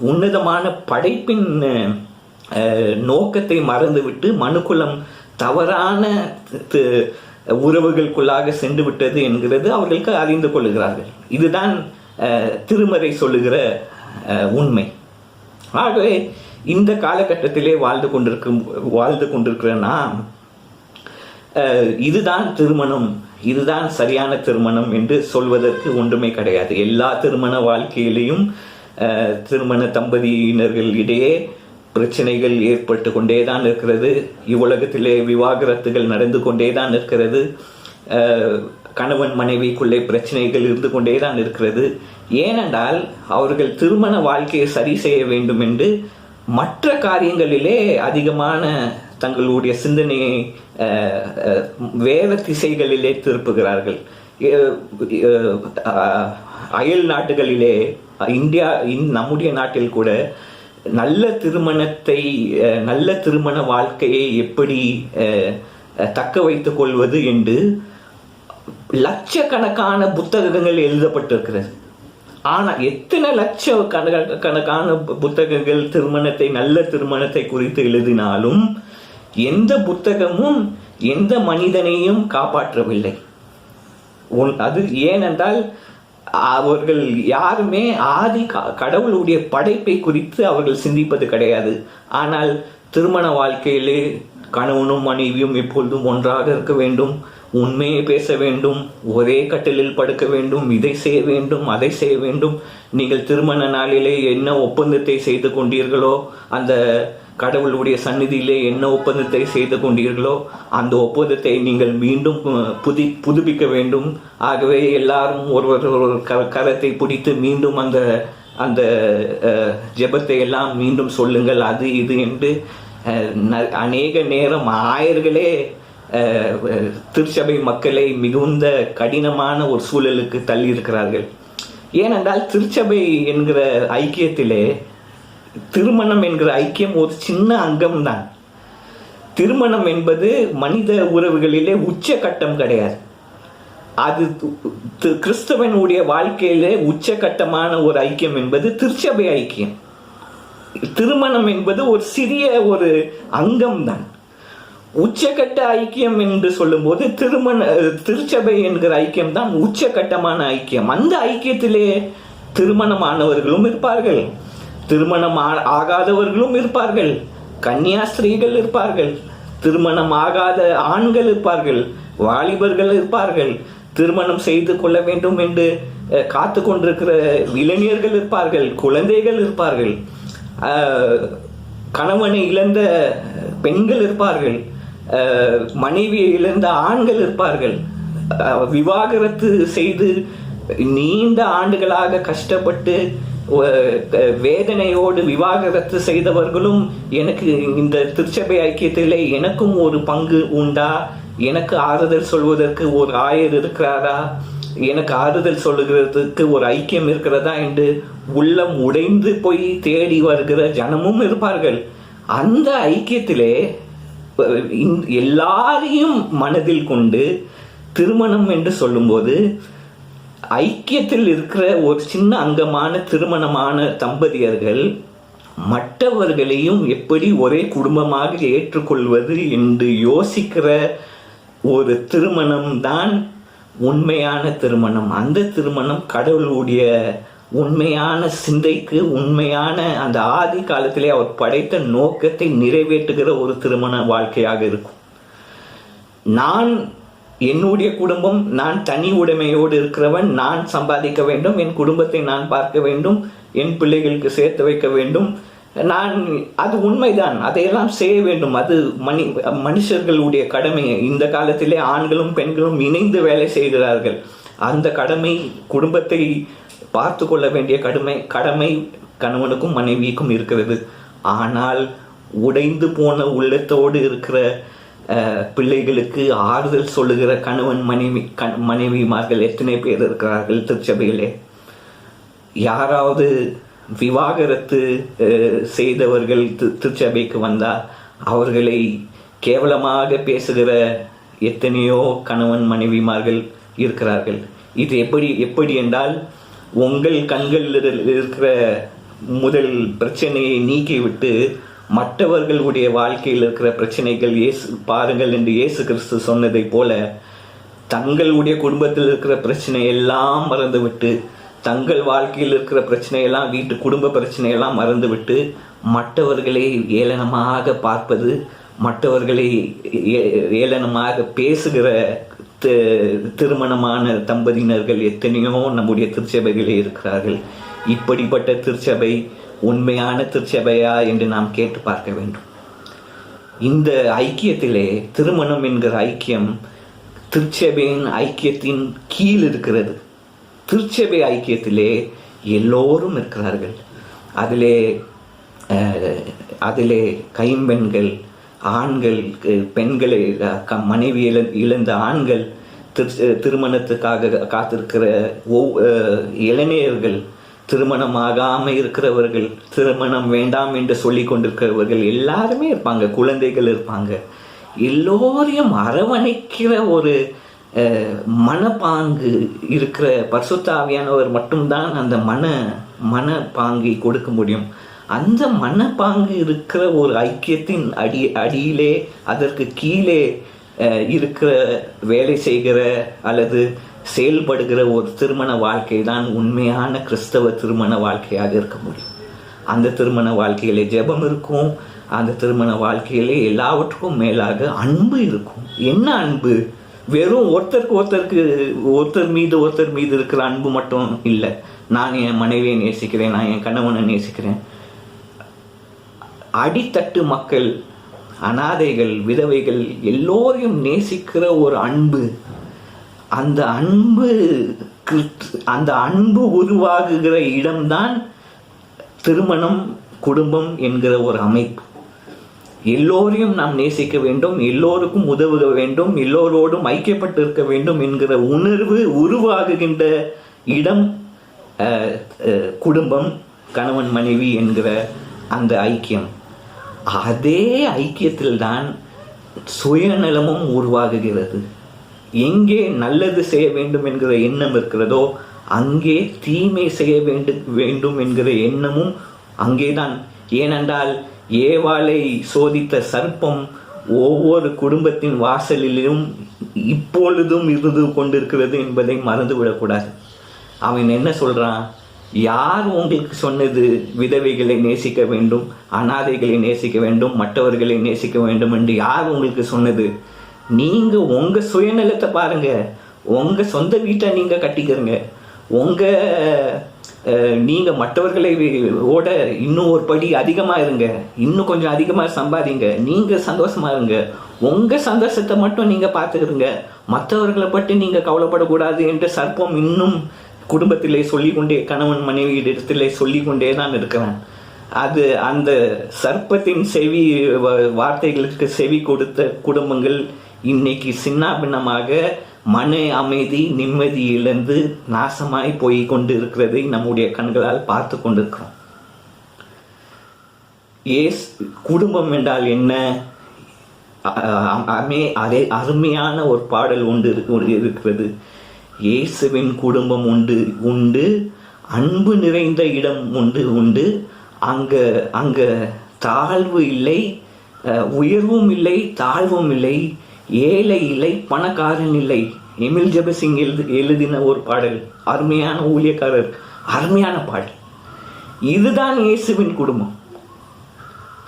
உன்னதமான படைப்பின் நோக்கத்தை மறந்துவிட்டு மனுக்குலம் தவறான உறவுகளுக்குள்ளாக சென்று விட்டது என்கிறது அவர்களுக்கு அறிந்து கொள்ளுகிறார்கள். இதுதான் திருமறை சொல்லுகிற உண்மை. ஆகவே இந்த காலகட்டத்திலே வாழ்ந்து கொண்டிருக்கிற நாம் இதுதான் திருமணம், இதுதான் சரியான திருமணம் என்று சொல்வதற்கு ஒன்றுமே கிடையாது. எல்லா திருமண வாழ்க்கையிலையும் திருமண தம்பதியினர்களிடையே பிரச்சனைகள் ஏற்பட்டு கொண்டே தான் இருக்கிறது. இவ்வுலகத்திலே விவாகரத்துகள் நடந்து கொண்டே தான் இருக்கிறது. கணவன் மனைவிக்குள்ளே பிரச்சனைகள் இருந்து கொண்டே தான் இருக்கிறது. ஏனென்றால் அவர்கள் திருமண வாழ்க்கையை சரி செய்ய வேண்டும் என்று மற்ற காரியங்களிலே அதிகமான தங்களுடைய சிந்தனையை வேற திசைகளிலே திருப்புகிறார்கள். அயல் நாட்டுகளிலே நம்முடைய நாட்டில் கூட நல்ல திருமண வாழ்க்கையை எப்படி தக்க வைத்துக் கொள்வது என்று லட்சக்கணக்கான புத்தகங்கள் எழுதப்பட்டிருக்கிறது. ஆனால் எத்தனை லட்சக்கணக்கான புத்தகங்கள் நல்ல திருமணத்தை குறித்து எழுதினாலும் எந்த புத்தகமும் எந்த மனிதனையும் காப்பாற்றவில்லை. அது ஏனென்றால் அவர்கள் யாருமே கடவுளுடைய படைப்பை குறித்து அவர்கள் சிந்திப்பது கிடையாது. ஆனால் திருமண வாழ்க்கையிலே கணவனும் மனைவியும் எப்பொழுதும் ஒன்றாக இருக்க வேண்டும், உண்மையை பேச வேண்டும், ஒரே கட்டிலில் படுக்க வேண்டும், இதை செய்ய வேண்டும், அதை செய்ய வேண்டும். நீங்கள் திருமண நாளிலே என்ன ஒப்பந்தத்தை செய்து கொண்டீர்களோ, அந்த கடவுளுடைய சந்நிதியிலே என்ன ஒப்பந்தத்தை செய்து கொண்டீர்களோ அந்த ஒப்பந்தத்தை நீங்கள் மீண்டும் புதுப்பிக்க வேண்டும். ஆகவே எல்லாரும் ஒரு கரத்தை பிடித்து மீண்டும் அந்த ஜெபத்தை எல்லாம் மீண்டும் சொல்லுங்கள், அது இது என்று அநேக நேரம் ஆயர்களே திருச்சபை மக்களை மிகுந்த கடினமான ஒரு சூழலுக்கு தள்ளி இருக்கிறார்கள். ஏனென்றால் திருச்சபை என்கிற ஐக்கியத்திலே திருமணம் என்கிற ஐக்கியம் ஒரு சின்ன அங்கம்தான். திருமணம் என்பது மனித உறவுகளிலே உச்சகட்டம் கிடையாது. அது கிறிஸ்தவனுடைய வாழ்க்கையிலே உச்சகட்டமான ஒரு ஐக்கியம் என்பது திருச்சபை ஐக்கியம். திருமணம் என்பது ஒரு சிறிய ஒரு அங்கம்தான். உச்சகட்ட ஐக்கியம் என்று சொல்லும்போது திருச்சபை என்கிற ஐக்கியம் தான் உச்சகட்டமான ஐக்கியம். அந்த ஐக்கியத்திலே திருமணமானவர்களும் இருப்பார்கள், திருமணம் ஆகாதவர்களும் இருப்பார்கள், கன்னியாஸ்திரீகள் இருப்பார்கள், திருமணம் ஆகாத ஆண்கள் இருப்பார்கள், வாலிபர்கள் இருப்பார்கள், திருமணம் செய்து கொள்ள வேண்டும் என்று காத்து கொண்டிருக்கிற இளைஞர்கள் இருப்பார்கள், குழந்தைகள் இருப்பார்கள், கணவனை இழந்த பெண்கள் இருப்பார்கள், மனைவியை இழந்த ஆண்கள் இருப்பார்கள், விவாகரத்து செய்து நீண்ட ஆண்டுகளாக கஷ்டப்பட்டு வேதனையோடு விவாகரத்து செய்தவர்களும் எனக்கு இந்த திருச்சபை ஐக்கியத்திலே எனக்கும் ஒரு பங்கு உண்டா, எனக்கு ஆறுதல் சொல்வதற்கு ஒரு ஆயர் இருக்கிறாரா, எனக்கு ஆறுதல் சொல்லுகிறதுக்கு ஒரு ஐக்கியம் இருக்கிறதா என்று உள்ளம் உடைந்து போய் தேடி வருகிற ஜனமும் இருப்பார்கள். அந்த ஐக்கியத்திலே எல்லாரையும் மனதில் கொண்டு திருமணம் என்று சொல்லும்போது ஐக்கியத்தில் இருக்கிற ஒரு சின்ன அங்கமான திருமணமான தம்பதியர்கள் மற்றவர்களையும் எப்படி ஒரே குடும்பமாக ஏற்றுக்கொள்வது என்று யோசிக்கிற ஒரு திருமணம் தான் உண்மையான திருமணம். அந்த திருமணம் கடவுளுடைய உண்மையான சிந்தைக்கு, உண்மையான அந்த ஆதி காலத்திலே அவர் படைத்த நோக்கத்தை நிறைவேற்றுகிற ஒரு திருமண வாழ்க்கையாக இருக்கும். நான் என்னுடைய குடும்பம், நான் தனி உடைமையோடு இருக்கிறவன், நான் சம்பாதிக்க வேண்டும், என் குடும்பத்தை நான் பார்க்க வேண்டும், என் பிள்ளைகளுக்கு சேர்த்து வைக்க வேண்டும், அது உண்மைதான், அதையெல்லாம் செய்ய வேண்டும், அது மனுஷர்களுடைய கடமை. இந்த காலத்திலே ஆண்களும் பெண்களும் இணைந்து வேலை செய்கிறார்கள். அந்த கடமை, குடும்பத்தை பார்த்து கொள்ள வேண்டிய கடமை கணவனுக்கும் மனைவிக்கும் இருக்கிறது. ஆனால் உடைந்து போன உள்ளத்தோடு இருக்கிற பிள்ளைகளுக்கு ஆறுதல் சொல்லுகிற கணவன் மனைவிமார்கள் எத்தனை பேர் இருக்கிறார்கள் திருச்சபையிலே? யாராவது விவாகரத்து செய்தவர்கள் திருச்சபைக்கு வந்தால் அவர்களை கேவலமாக பேசுகிற எத்தனையோ கணவன் மனைவிமார்கள் இருக்கிறார்கள். இது எப்படி என்றால், உங்கள் கண்களில் இருக்கிற முதல் பிரச்சனையை நீக்கிவிட்டு மற்றவர்களுடைய வாழ்க்கையில் இருக்கிற பிரச்சனைகள் பாருங்கள் என்று இயேசு கிறிஸ்து சொன்னதை போல தங்களுடைய குடும்பத்தில் இருக்கிற பிரச்சனை எல்லாம் மறந்துவிட்டு, தங்கள் வாழ்க்கையில் இருக்கிற பிரச்சனையெல்லாம், வீட்டு குடும்ப பிரச்சனையெல்லாம் மறந்துவிட்டு மற்றவர்களை ஏளனமாக பார்ப்பது, மற்றவர்களை ஏளனமாக பேசுகிற திருமணமான தம்பதியினர்கள் எத்தனையோ நம்முடைய திருச்சபைகளே இருக்கிறார்கள். இப்படிப்பட்ட திருச்சபை உண்மையான திருச்சபையா என்று நாம் கேட்டு பார்க்க வேண்டும். இந்த ஐக்கியத்திலே திருமணம் என்கிற ஐக்கியம் திருச்சபையின் ஐக்கியத்தின் கீழ் இருக்கிறது. திருச்சபை ஐக்கியத்திலே எல்லோரும் இருக்கிறார்கள். அதிலே கைம்பெண்கள், ஆண்கள், பெண்களை மனைவி இழந்த ஆண்கள், திருமணத்துக்காக காத்திருக்கிற இளைஞர்கள், திருமணமாகாமல் இருக்கிறவர்கள், திருமணம் வேண்டாம் என்று சொல்லி கொண்டிருக்கிறவர்கள் எல்லாருமே இருப்பாங்க, குழந்தைகள் இருப்பாங்க. எல்லோரையும் அரவணைக்கிற ஒரு மனப்பாங்கு இருக்கிற பரிசுத்த ஆவியானவர் மட்டும்தான் அந்த மனப்பாங்கை கொடுக்க முடியும். அந்த மனப்பாங்கு இருக்கிற ஒரு ஐக்கியத்தின் அடியிலே, அதற்கு கீழே இருக்கிற வேலை செய்கிற அல்லது செயல்படுகிற ஒரு திருமண வாழ்க்கை தான் உண்மையான கிறிஸ்தவ திருமண வாழ்க்கையாக இருக்க முடியும். அந்த திருமண வாழ்க்கையிலே ஜெபம் இருக்கும். அந்த திருமண வாழ்க்கையிலே எல்லாவற்றுக்கும் மேலாக அன்பு இருக்கும். என்ன அன்பு? வெறும் ஒருத்தர் மீது இருக்கிற அன்பு மட்டும் இல்லை. நான் என் மனைவியை நேசிக்கிறேன், நான் என் கணவனை நேசிக்கிறேன். அடித்தட்டு மக்கள், அனாதைகள், விதவைகள் எல்லோரையும் நேசிக்கிற ஒரு அன்பு. அந்த அன்பு உருவாகுகிற இடம்தான் திருமணம், குடும்பம் என்கிற ஒரு அமைப்பு. எல்லோரையும் நாம் நேசிக்க வேண்டும், எல்லோருக்கும் உதவ வேண்டும், எல்லோரோடும் ஐக்கியப்பட்டு இருக்க வேண்டும் என்கிற உணர்வு உருவாகுகின்ற இடம் குடும்பம், கணவன் மனைவி என்கிற அந்த ஐக்கியம். அதே ஐக்கியத்தில்தான் சுயநலமும் உருவாகுகிறது. எங்கே நல்லது செய்ய வேண்டும் என்கிற எண்ணம் இருக்கிறதோ அங்கே தீமை செய்ய வேண்டும் என்கிற எண்ணமும் அங்கேதான். ஏனென்றால் ஏவாளை சோதித்த சர்ப்பம் ஒவ்வொரு குடும்பத்தின் வாசலிலும் இப்பொழுதும் இருந்து கொண்டிருக்கிறது என்பதை மறந்துவிடக்கூடாது. அவன் என்ன சொல்றான்? யார் உங்களுக்கு சொன்னது விதவைகளை நேசிக்க வேண்டும், அனாதைகளை நேசிக்க வேண்டும், மற்றவர்களை நேசிக்க வேண்டும் என்று யார் உங்களுக்கு சொன்னது? நீங்க உங்க சுயநலத்தை பாருங்க, உங்க சொந்த வீட்டை நீங்க கட்டிக்கிறங்க, நீங்க மற்றவர்களை ஓட இன்னும் ஒரு படி அதிகமா இருங்க, இன்னும் கொஞ்சம் அதிகமா சம்பாதிங்க, நீங்க சந்தோஷமா இருங்க, உங்க சந்தோஷத்தை மட்டும் நீங்க பார்த்துக்கிறீங்க, மற்றவர்களை பற்றி நீங்க கவலைப்படக்கூடாது என்று சர்ப்பம் இன்னும் குடும்பத்திலே சொல்லிக்கொண்டே, கணவன் மனைவியிடத்திலே சொல்லிக்கொண்டே தான் இருக்கிறான். அது அந்த சர்ப்பத்தின் வார்த்தைகளுக்கு செவி கொடுத்த குடும்பங்கள் இன்னைக்கு சின்னாபின்னமாக மன அமைதி நிம்மதி இழந்து நாசமாய் போய் கொண்டு இருக்கிறதை நம்முடைய கண்களால் பார்த்து கொண்டிருக்கிறோம். குடும்பம் என்றால் என்ன? அதே அருமையான ஒரு பாடல் ஒன்று இருக்கிறது. இயேசுவின் குடும்பம் உண்டு, அன்பு நிறைந்த இடம் உண்டு. அங்க தாழ்வு இல்லை, உயர்வும் இல்லை, தாழ்வும் இல்லை, ஏழை இல்லை, பணக்காரன் இல்லை. எமில் ஜெபசிங் எழுதின ஒரு பாடல், அருமையான ஊழியக்காரர், அருமையான பாடல். இதுதான் இயேசுவின் குடும்பம்.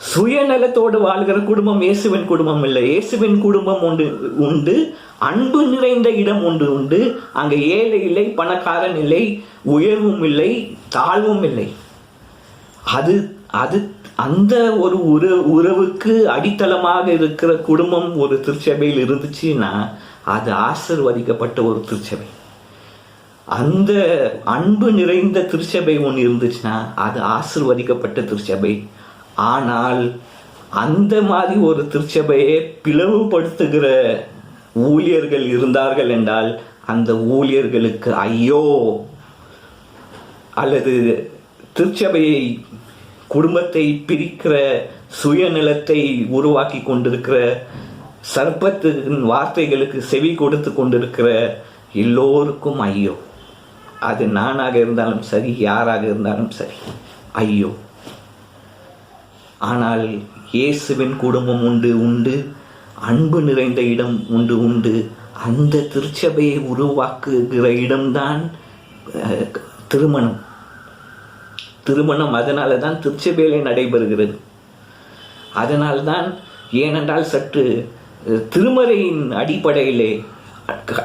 சுயநலத்தோடு வாழ்கிற குடும்பம் இயேசுவின் குடும்பம் இல்லை. இயேசுவின் குடும்பம் உண்டு, அன்பு நிறைந்த இடம் உண்டு. அங்க ஏழை இல்லை, பணக்காரன் இல்லை, உயர்வும் இல்லை, தாழ்வும் இல்லை. அது அந்த ஒரு உறவுக்கு அடித்தளமாக இருக்கிற குடும்பம் ஒரு திருச்சபையில் இருந்துச்சுன்னா அது ஆசீர்வதிக்கப்பட்ட ஒரு திருச்சபை. அந்த அன்பு நிறைந்த திருச்சபை ஒன்று இருந்துச்சுன்னா அது ஆசீர்வதிக்கப்பட்ட திருச்சபை. ஆனால் அந்த மாதிரி ஒரு திருச்சபையை பிளவுபடுத்துகிற ஊழியர்கள் இருந்தார்கள் என்றால் அந்த ஊழியர்களுக்கு ஐயோ. அல்லது திருச்சபையை, குடும்பத்தை பிரிக்கிற சுயநலத்தை உருவாக்கி கொண்டிருக்கிற சர்ப்பத்தின் வார்த்தைகளுக்கு செவி கொடுத்து கொண்டிருக்கிற எல்லோருக்கும் ஐயோ. அது நானாக இருந்தாலும் சரி, யாராக இருந்தாலும் சரி, ஐயோ. ஆனால் இயேசுவின் குடும்பம் உண்டு, அன்பு நிறைந்த இடம் உண்டு. அந்த திருச்சபையை உருவாக்குகிற இடம்தான் திருமணம். அதனால தான் திருச்சபையிலே நடைபெறுகிறது. அதனால்தான், ஏனென்றால் சற்று திருமறையின் அடிப்படையிலே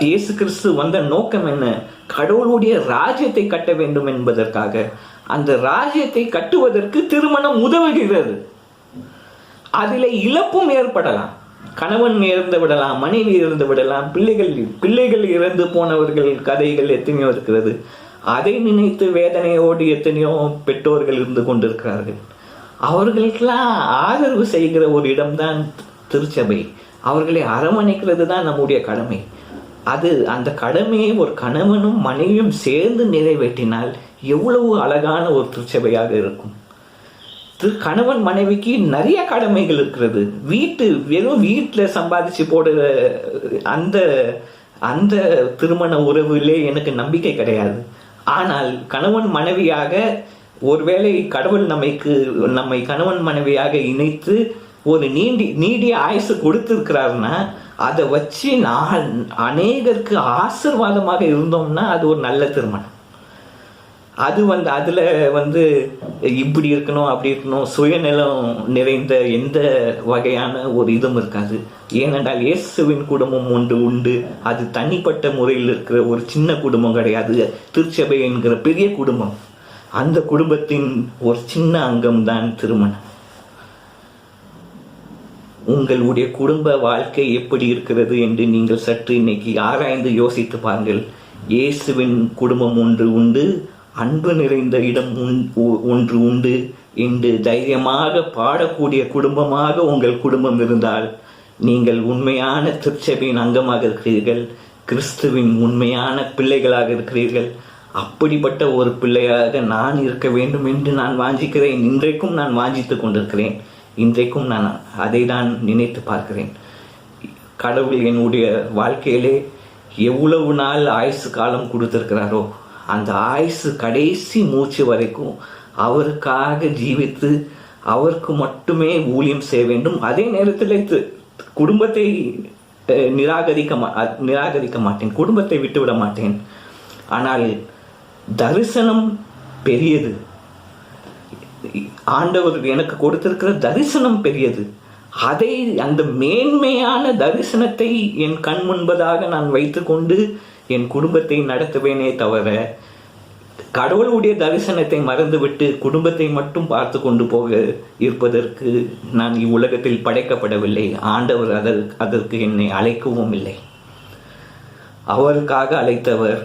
இயேசு கிறிஸ்து வந்த நோக்கம் என்ன? கடவுளுடைய ராஜ்யத்தை கட்ட வேண்டும் என்பதற்காக. அந்த ராஜ்யத்தை கட்டுவதற்கு திருமணம் உதவுகிறது. அதில் இழப்பும் ஏற்படலாம். கணவன் இறந்து விடலாம், மனைவி இறந்து விடலாம், பிள்ளைகள் இறந்து போனவர்கள் கதைகள் எத்தனையோ இருக்கிறது. அதை நினைத்து வேதனையோடு எத்தனையோ பெற்றோர்கள் இருந்து கொண்டிருக்கிறார்கள். அவர்களுக்கெல்லாம் ஆதரவு செய்கிற ஒரு இடம்தான் திருச்சபை. அவர்களை அரவணைக்கிறது தான் நம்முடைய கடமை. அந்த கடமையை ஒரு கணவனும் மனைவியும் சேர்ந்து நிறைவேற்றினால் எவ்வளவு அழகான ஒரு திருச்சபையாக இருக்கும். கணவன் மனைவிக்கு நிறைய கடமைகள் இருக்கிறது. வெறும் வீட்டில் சம்பாதிச்சு போடுற அந்த திருமண உறவிலே எனக்கு நம்பிக்கை கிடையாது. ஆனால் கணவன் மனைவியாக, ஒருவேளை கடவுள் நம்மை கணவன் மனைவியாக இணைத்து ஒரு நீடிய ஆயுசு கொடுத்திருக்கிறாருன்னா அதை வச்சு அநேகருக்கு ஆசீர்வாதமாக இருந்தோம்னா அது ஒரு நல்ல திருமணம். அதுல இப்படி இருக்கணும் அப்படி இருக்கணும், சுயநலம் நிறைந்த எந்த வகையான ஒரு இதுவும் இருக்காது. ஏனென்றால் இயேசுவின் குடும்பம் உண்டு. அது தனிப்பட்ட முறையில் இருக்கிற ஒரு சின்ன குடும்பம் கிடையாது. திருச்சபை என்கிற பெரிய குடும்பம். அந்த குடும்பத்தின் ஒரு சின்ன அங்கம்தான் திருமணம். உங்களுடைய குடும்ப வாழ்க்கை எப்படி இருக்கிறது என்று நீங்கள் சற்று இன்னைக்கு ஆராய்ந்து யோசித்து பாருங்கள். இயேசுவின் குடும்பம் உண்டு, அன்பு நிறைந்த இடம் ஒன்று உண்டு, இன்று தைரியமாக பாடக்கூடிய குடும்பமாக உங்கள் குடும்பம் இருந்தால் நீங்கள் உண்மையான திருச்சபையின் அங்கமாக இருக்கிறீர்கள், கிறிஸ்துவின் உண்மையான பிள்ளைகளாக இருக்கிறீர்கள். அப்படிப்பட்ட ஒரு பிள்ளையாக நான் இருக்க வேண்டும் என்று நான் வாஞ்சிக்கிறேன். இன்றைக்கும் நான் வாஞ்சித்து கொண்டிருக்கிறேன். இன்றைக்கும் நான் அதை தான் நினைத்து பார்க்கிறேன். கடவுள் என்னுடைய வாழ்க்கையிலே எவ்வளவு நாள் ஆயுசு காலம் கொடுத்திருக்கிறாரோ அந்த ஆயுசு கடைசி மூச்சு வரைக்கும் அவருக்காக ஜீவித்து அவருக்கு மட்டுமே ஊழியம் செய்ய வேண்டும். அதே நேரத்தில் குடும்பத்தை நிராகரிக்க மாட்டேன், குடும்பத்தை விட்டுவிட மாட்டேன். ஆனால் தரிசனம் பெரியது. ஆண்டவர் எனக்கு கொடுத்திருக்கிற தரிசனம் பெரியது. அதை அந்த மேன்மையான தரிசனத்தை என் கண் முன்பதாக நான் வைத்துக்கொண்டு என் குடும்பத்தை நடத்துவேனே தவிர கடவுளுடைய தரிசனத்தை மறந்துவிட்டு குடும்பத்தை மட்டும் பார்த்து கொண்டு போக இருப்பதற்கு நான் இவ்வுலகத்தில் படைக்கப்படவில்லை. ஆண்டவர் அதற்கு என்னை அழைக்கவும் இல்லை. அவருக்காக அழைத்தவர்.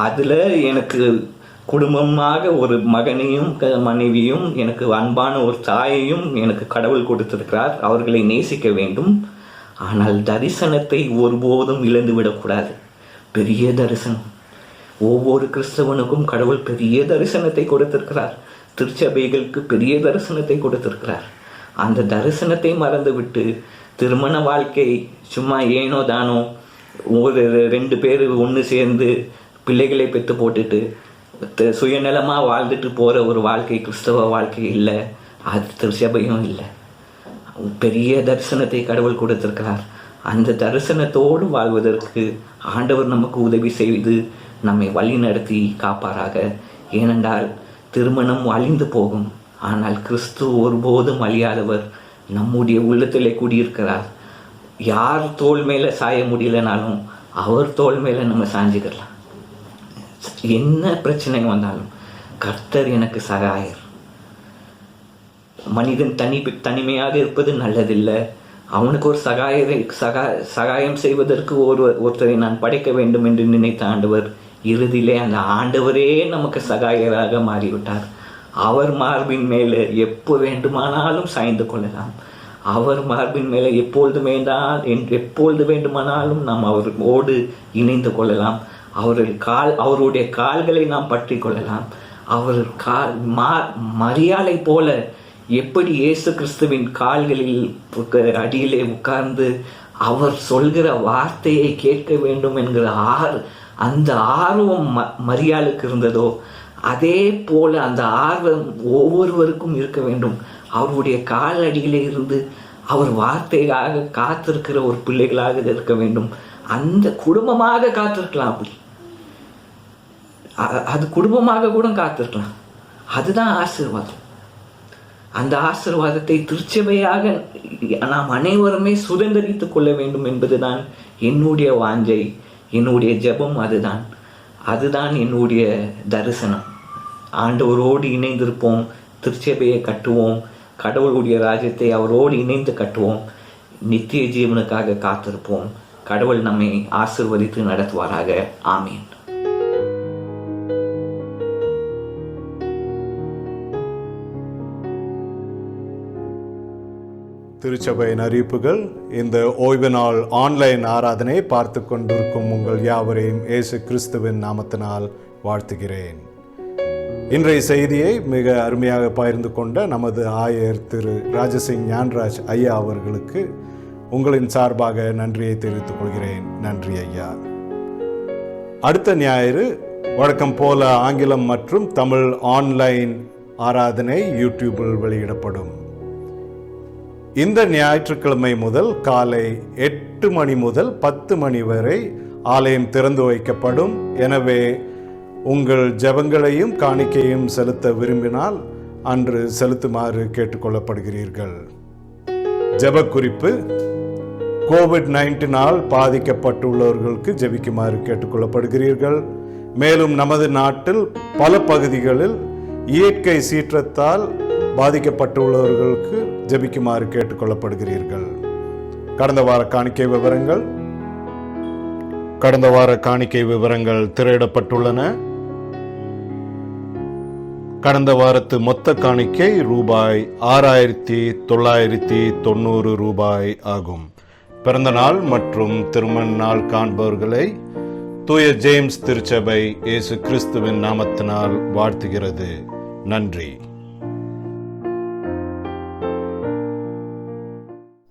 அதில் எனக்கு குடும்பமாக ஒரு மகனையும் மனைவியும், எனக்கு அன்பான ஒரு தாயையும் எனக்கு கடவுள் கொடுத்திருக்கிறார். அவர்களை நேசிக்க வேண்டும். ஆனால் தரிசனத்தை ஒருபோதும் இழந்துவிடக்கூடாது. பெரிய தரிசனம். ஒவ்வொரு கிறிஸ்தவனுக்கும் கடவுள் பெரிய தரிசனத்தை கொடுத்திருக்கிறார். திருச்சபைகளுக்கு பெரிய தரிசனத்தை கொடுத்திருக்கிறார். அந்த தரிசனத்தை மறந்துவிட்டு திருமண வாழ்க்கை சும்மா ஏனோ தானோ ஒரு 2 பேர் ஒன்று சேர்ந்து பிள்ளைகளை பெற்று போட்டுட்டு சுயநலமாக வாழ்ந்துட்டு போகிற ஒரு வாழ்க்கை கிறிஸ்தவ வாழ்க்கை இல்லை. அது திருச்சபையும் இல்லை. பெரிய தரிசனத்தை கடவுள் கொடுத்திருக்கிறார். அந்த தரிசனத்தோடு வாழ்வதற்கு ஆண்டவர் நமக்கு உதவி செய்து நம்மை வழி நடத்தி காப்பாராக. ஏனென்றால் திருமணம் அழிந்து போகும், ஆனால் கிறிஸ்து ஒருபோதும் அழியாதவர் நம்முடைய உள்ளத்திலே கூடியிருக்கிறார். யார் தோள் மேலே சாய முடியலனாலும் அவர் தோள் மேலே நம்ம சாஞ்சிக்கலாம். என்ன பிரச்சனை வந்தாலும் கர்த்தர் எனக்கு சகாயர். மனிதன் தனிமையாக இருப்பது நல்லதில்லை. அவனுக்கு ஒரு சகாயம் செய்வதற்கு ஒருத்தரை நான் படைக்க வேண்டும் என்று நினைத்த ஆண்டவர் இறுதியிலே அந்த ஆண்டவரே நமக்கு சகாயராக மாறிவிட்டார். அவர் மார்பின் மேலே எப்போ வேண்டுமானாலும் சாய்ந்து கொள்ளலாம். அவர் மார்பின் மேலே எப்பொழுது வேண்டுமானாலும் நாம் அவரோடு இணைந்து கொள்ளலாம். அவருடைய கால்களை நாம் பற்றி கொள்ளலாம். அவர் மரியாதை போல எப்படி இயேசு கிறிஸ்துவின் கால்களில் அடியிலே உட்கார்ந்து அவர் சொல்கிற வார்த்தையை கேட்க வேண்டும் என்கிற அந்த ஆர்வம் மரியாளுக்கு இருந்ததோ அதே போல அந்த ஆர்வம் ஒவ்வொருவருக்கும் இருக்க வேண்டும். அவருடைய கால் அடியிலே இருந்து அவர் வார்த்தையாக காத்திருக்கிற ஒரு பிள்ளைகளாக இருக்க வேண்டும். அந்த குடும்பமாக காத்திருக்கலாம். அப்படி அது குடும்பமாக கூட காத்திருக்கலாம். அதுதான் ஆசீர்வாதம். அந்த ஆசீர்வாதத்தை திருச்சபையாக நாம் அனைவருமே சுதந்திரித்துக் கொள்ள வேண்டும் என்பதுதான் என்னுடைய வாஞ்சை, என்னுடைய ஜெபம். அதுதான் என்னுடைய தரிசனம். ஆண்டவரோடு இணைந்திருப்போம், திருச்சபையை கட்டுவோம், கடவுளுடைய ராஜ்யத்தை அவரோடு இணைந்து கட்டுவோம், நித்திய ஜீவனுக்காக காத்திருப்போம். கடவுள் நம்மை ஆசீர்வதித்து நடத்துவாராக. ஆமீன். திருச்சபையின் அறிவிப்புகள். இந்த ஓய்வு நாள் ஆன்லைன் ஆராதனை பார்த்து கொண்டிருக்கும் உங்கள் யாவரையும் இயேசு கிறிஸ்துவின் நாமத்தினால் வாழ்த்துகிறேன். இன்றைய செய்தியை மிக அருமையாக பகிர்ந்து கொண்ட நமது ஆயர் திரு ராஜசிங் ஞான்ராஜ் ஐயா அவர்களுக்கு உங்களின் சார்பாக நன்றியை தெரிவித்துக் கொள்கிறேன். நன்றி ஐயா. அடுத்த ஞாயிறு வழக்கம் போல ஆங்கிலம் மற்றும் தமிழ் ஆன்லைன் ஆராதனை யூடியூபில் வெளியிடப்படும். இந்த ஞாயிற்றுக்கிழமை முதல் காலை 8 மணி முதல் 10 மணி வரை ஆலயம் திறந்து வைக்கப்படும். எனவே உங்கள் ஜெபங்களையும் காணிக்கையும் செலுத்த விரும்பினால் அன்று செலுத்துமாறு கேட்டுக்கொள்ளப்படுகிறீர்கள். ஜெப குறிப்பு: கோவிட்-19 பாதிக்கப்பட்டுள்ளவர்களுக்கு ஜெபிக்குமாறு கேட்டுக்கொள்ளப்படுகிறீர்கள். மேலும் நமது நாட்டில் பல பகுதிகளில் இயற்கை சீற்றத்தால் பாதிக்கப்பட்டுள்ளவர்களுக்கு ஜெபிக்குமாறு கேட்டுக்கொள்ளப்படுகிறீர்கள். கடந்த வார காணிக்கை விவரங்கள் திரையிடப்பட்டுள்ளன. கடந்த வாரத்து மொத்த காணிக்கை ரூபாய் 6,990 ரூபாய் ஆகும். பிறந்த நாள் மற்றும் திருமண நாள் காண்பவர்களை தூய ஜேம்ஸ் திருச்சபை இயேசு கிறிஸ்துவின் நாமத்தினால் வாழ்த்துகிறது. நன்றி.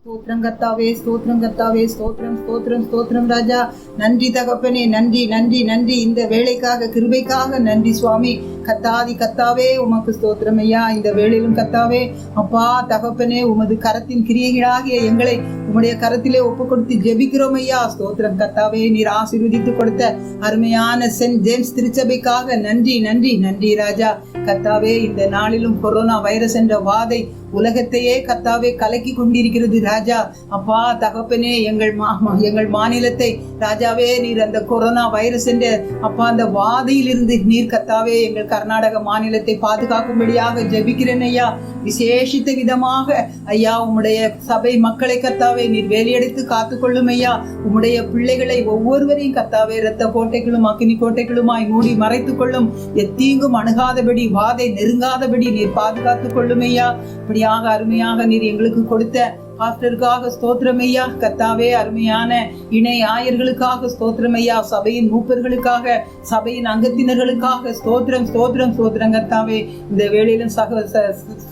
ஸ்தோத்திரம் கர்த்தாவே, ஸ்தோத்திரம் கர்த்தாவே, ஸ்தோத்திரம் ஸ்தோத்திரம் ஸ்தோத்திரம் ராஜா. நன்றி தகப்பனே, நன்றி நன்றி நன்றி. இந்த வேலைக்காக கிருபைக்காக நன்றி சுவாமி. கர்த்தாவே உமக்கு ஸ்தோத்திரம் ஐயா. இந்த வேளையிலும் கர்த்தாவே அப்பா தகப்பனே உமது கரத்தின் கிரியைகளாகிய எங்களை உம்முடைய கரத்திலே ஒப்பு கொடுத்து ஜெபிக்கிறோம் ஐயா. ஸ்தோத்திரம் கர்த்தாவே, நீர் ஆசீர்வதித்து கொடுத்த அருமையான சென்ட் ஜேம்ஸ் திருச்சபைக்காக நன்றி நன்றி நன்றி ராஜா. கர்த்தாவே, இந்த நாளிலும் கொரோனா வைரஸ் என்ற வாதை உலகத்தையே கர்த்தாவே கலக்கி கொண்டிருக்கிறது ராஜா. அப்பா தகப்பனே, எங்கள் மாநிலத்தை ராஜாவே நீர் அந்த கொரோனா வைரஸ் என்ற அப்பா அந்த வாதையில் இருந்து நீர் கர்த்தாவே எங்கள் கர்நாடக மாநிலத்தை பாதுகாக்கும்படியாக ஜெபிக்கிறேன் ஐயா. விசேஷித்த விதமாக ஐயா உம்முடைய சபை மக்களை கர்த்தாவே நீர் வேலையெடுத்து காத்துக்கொள்ளும் ஐயா. உம்முடைய பிள்ளைகளை ஒவ்வொருவரையும் கர்த்தாவே இரத்த கோட்டைகளும் அக்கினி கோட்டைகளுமாய் மூடி மறைத்துக் கொள்ளும். எத்தீங்கும் அணுகாதபடி வாதை நெருங்காதபடி நீர் பாதுகாத்துக் கொள்ளும் ஐயா. இப்படியாக அருமையாக நீர் எங்களுக்கு கொடுத்த பாஸ்டருக்காக ஸ்தோத்திரம் ஐயா. கர்த்தாவே, அருமையான இணை ஆயர்களுக்காக ஸ்தோத்திரம் ஐயா. சபையின் மூப்பர்களுக்காக, சபையின் அங்கத்தினர்களுக்காக ஸ்தோத்திரம் ஸ்தோத்திரம் ஸ்தோத்திரம் கர்த்தாவே. இந்த வேளையிலும்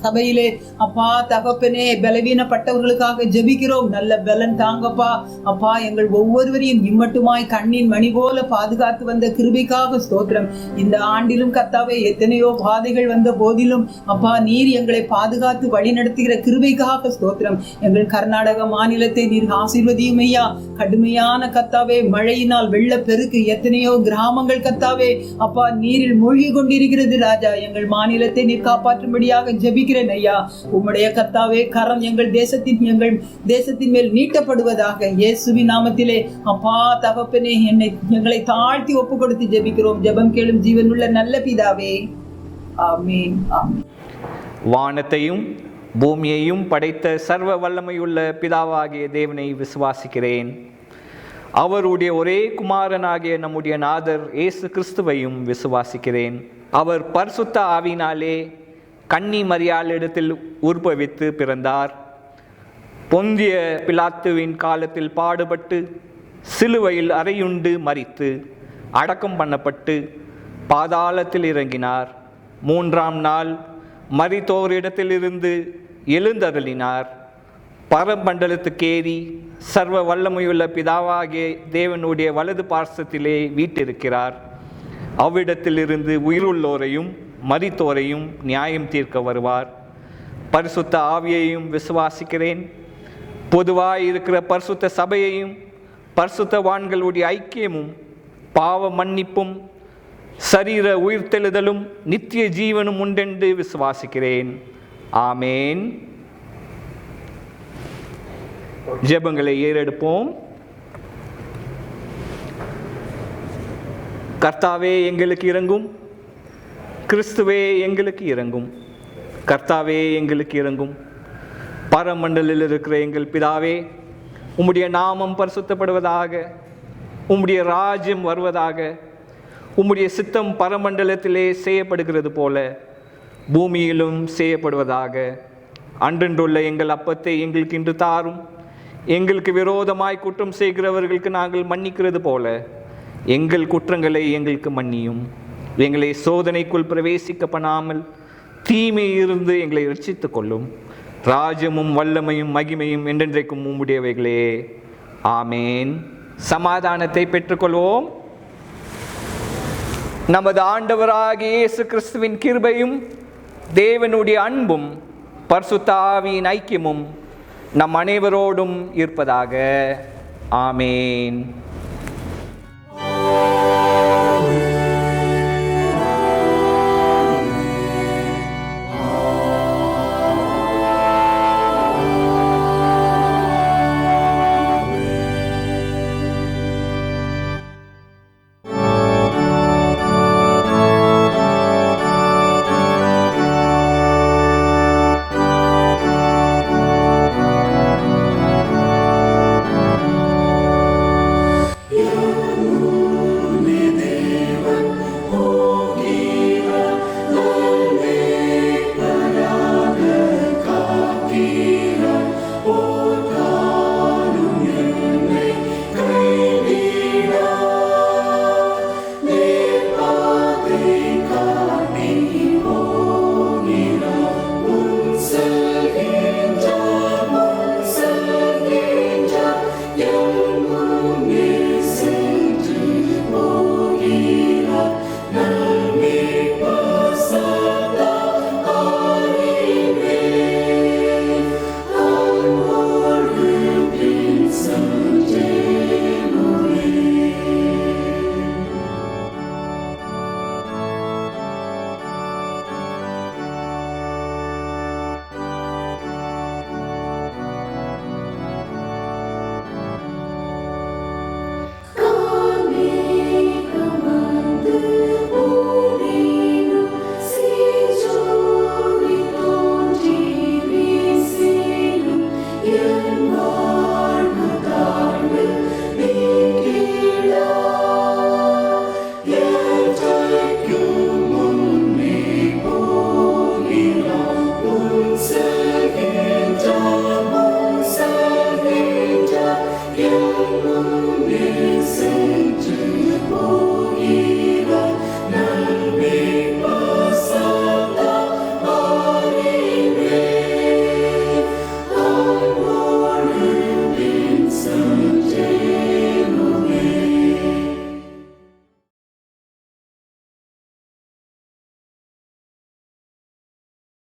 சபையிலே அப்பா தகப்பனே பலவீனப்பட்டவர்களுக்காக ஜெபிக்கிறோம். நல்ல பலன் தாங்கப்பா. அப்பா, எங்கள் ஒவ்வொருவரையும் இம்மட்டுமாய் கண்ணின் மணி போல பாதுகாத்து வந்த கிருபைக்காக ஸ்தோத்திரம். இந்த ஆண்டிலும் கர்த்தாவே எத்தனையோ பாதைகள் வந்த போதிலும் அப்பா நீர் எங்களை பாதுகாத்து வழி நடத்துகிற கிருபைக்காக ஸ்தோத்திரம். எங்கள் கர்நாடக மாநிலத்தை நீர் ஆசீர்வதியும் ஐயா. கடுமையான கர்த்தாவே மழையினால் வெள்ள பெருக்கு எத்தனையோ கிராமங்கள் கர்த்தாவே அப்பா நீரில் மூழ்கி கொண்டிருக்கிறது ராஜா. எங்கள் மாநிலத்தை நீர் காப்பாற்றும்படியாக ஜெபிக்கிறேன் ஐயா. உம்முடைய கர்த்தாவே கரம் எங்கள் தேசத்தின் மேல் நீட்டப்படுவதாக இயேசுவின் நாமத்திலே அப்பா தகப்பனே எங்களை தாழ்த்தி ஒப்பு கொடுத்து ஜெபிக்கிறோம். ஜெபம் கேளும் ஜீவனுள்ள நல்ல பிதாவே, ஆமென் ஆமென். வானத்தையும் பூமியையும் படைத்த சர்வ வல்லமையுள்ள பிதாவாகிய தேவனை விசுவாசிக்கிறேன். அவருடைய ஒரே குமாரனாகிய நம்முடைய நாதர் இயேசு கிறிஸ்துவையும் விசுவாசிக்கிறேன். அவர் பரிசுத்த ஆவியினாலே கன்னி மரியாளிடத்தில் உற்பவித்து பிறந்தார். பொந்திய பிலாத்துவின் காலத்தில் பாடுபட்டு சிலுவையில் அறையுண்டு மரித்து அடக்கம் பண்ணப்பட்டு பாதாளத்தில் இறங்கினார். 3ஆம் நாள் மரித்தோரிடத்திலிருந்து எழுந்தருளினார். பரமண்டலத்துக்கேறி சர்வ வல்லமையுள்ள பிதாவாகிய தேவனுடைய வலது பார்சத்திலே வீட்டிருக்கிறார். அவ்விடத்திலிருந்து உயிருள்ளோரையும் மரித்தோரையும் நியாயம் தீர்க்க வருவார். பரிசுத்த ஆவியையும் விசுவாசிக்கிறேன். பொதுவாய் இருக்கிற பரிசுத்த சபையையும் பரிசுத்தவான்களுடைய ஐக்கியமும் பாவ மன்னிப்பும் சரீர உயிர்த்தெழுதலும் நித்திய ஜீவனும் உண்டென்று விசுவாசிக்கிறேன். ஆமேன். ஜெபங்களை ஏறெடுப்போம். கர்த்தாவே எங்களுக்கு இரங்கும். கிறிஸ்துவே எங்களுக்கு இரங்கும். கர்த்தாவே எங்களுக்கு இரங்கும். பரமண்டலில் இருக்கிற எங்கள் பிதாவே, உம்முடைய நாமம் பரிசுத்தப்படுவதாக, உம்முடைய ராஜ்யம் வருவதாக, உம்முடைய சித்தம் பரமண்டலத்திலே செய்யப்படுகிறது போல பூமியிலும் செய்யப்படுவதாக. அன்றென்றுள்ள எங்கள் அப்பத்தை எங்களுக்கு இன்று தாரும். எங்களுக்கு விரோதமாய் குற்றம் செய்கிறவர்களுக்கு நாங்கள் மன்னிக்கிறது போல எங்கள் குற்றங்களை எங்களுக்கு மன்னியும். எங்களை சோதனைக்குள் பிரவேசிக்க பண்ணாமல் தீமையிலிருந்து எங்களை ரட்சித்துக் கொள்ளும். ராஜ்யமும் வல்லமையும் மகிமையும் என்றென்றைக்கும் உம்முடையவைகளே. ஆமேன். சமாதானத்தை பெற்றுக்கொள்வோம். நமது ஆண்டவராகிய இயேசு கிறிஸ்துவின் கிருபையும் தேவனுடைய அன்பும் பரிசுத்த ஆவியின் ஐக்கியமும் நம் அனைவரோடும் இருப்பதாக. ஆமேன்.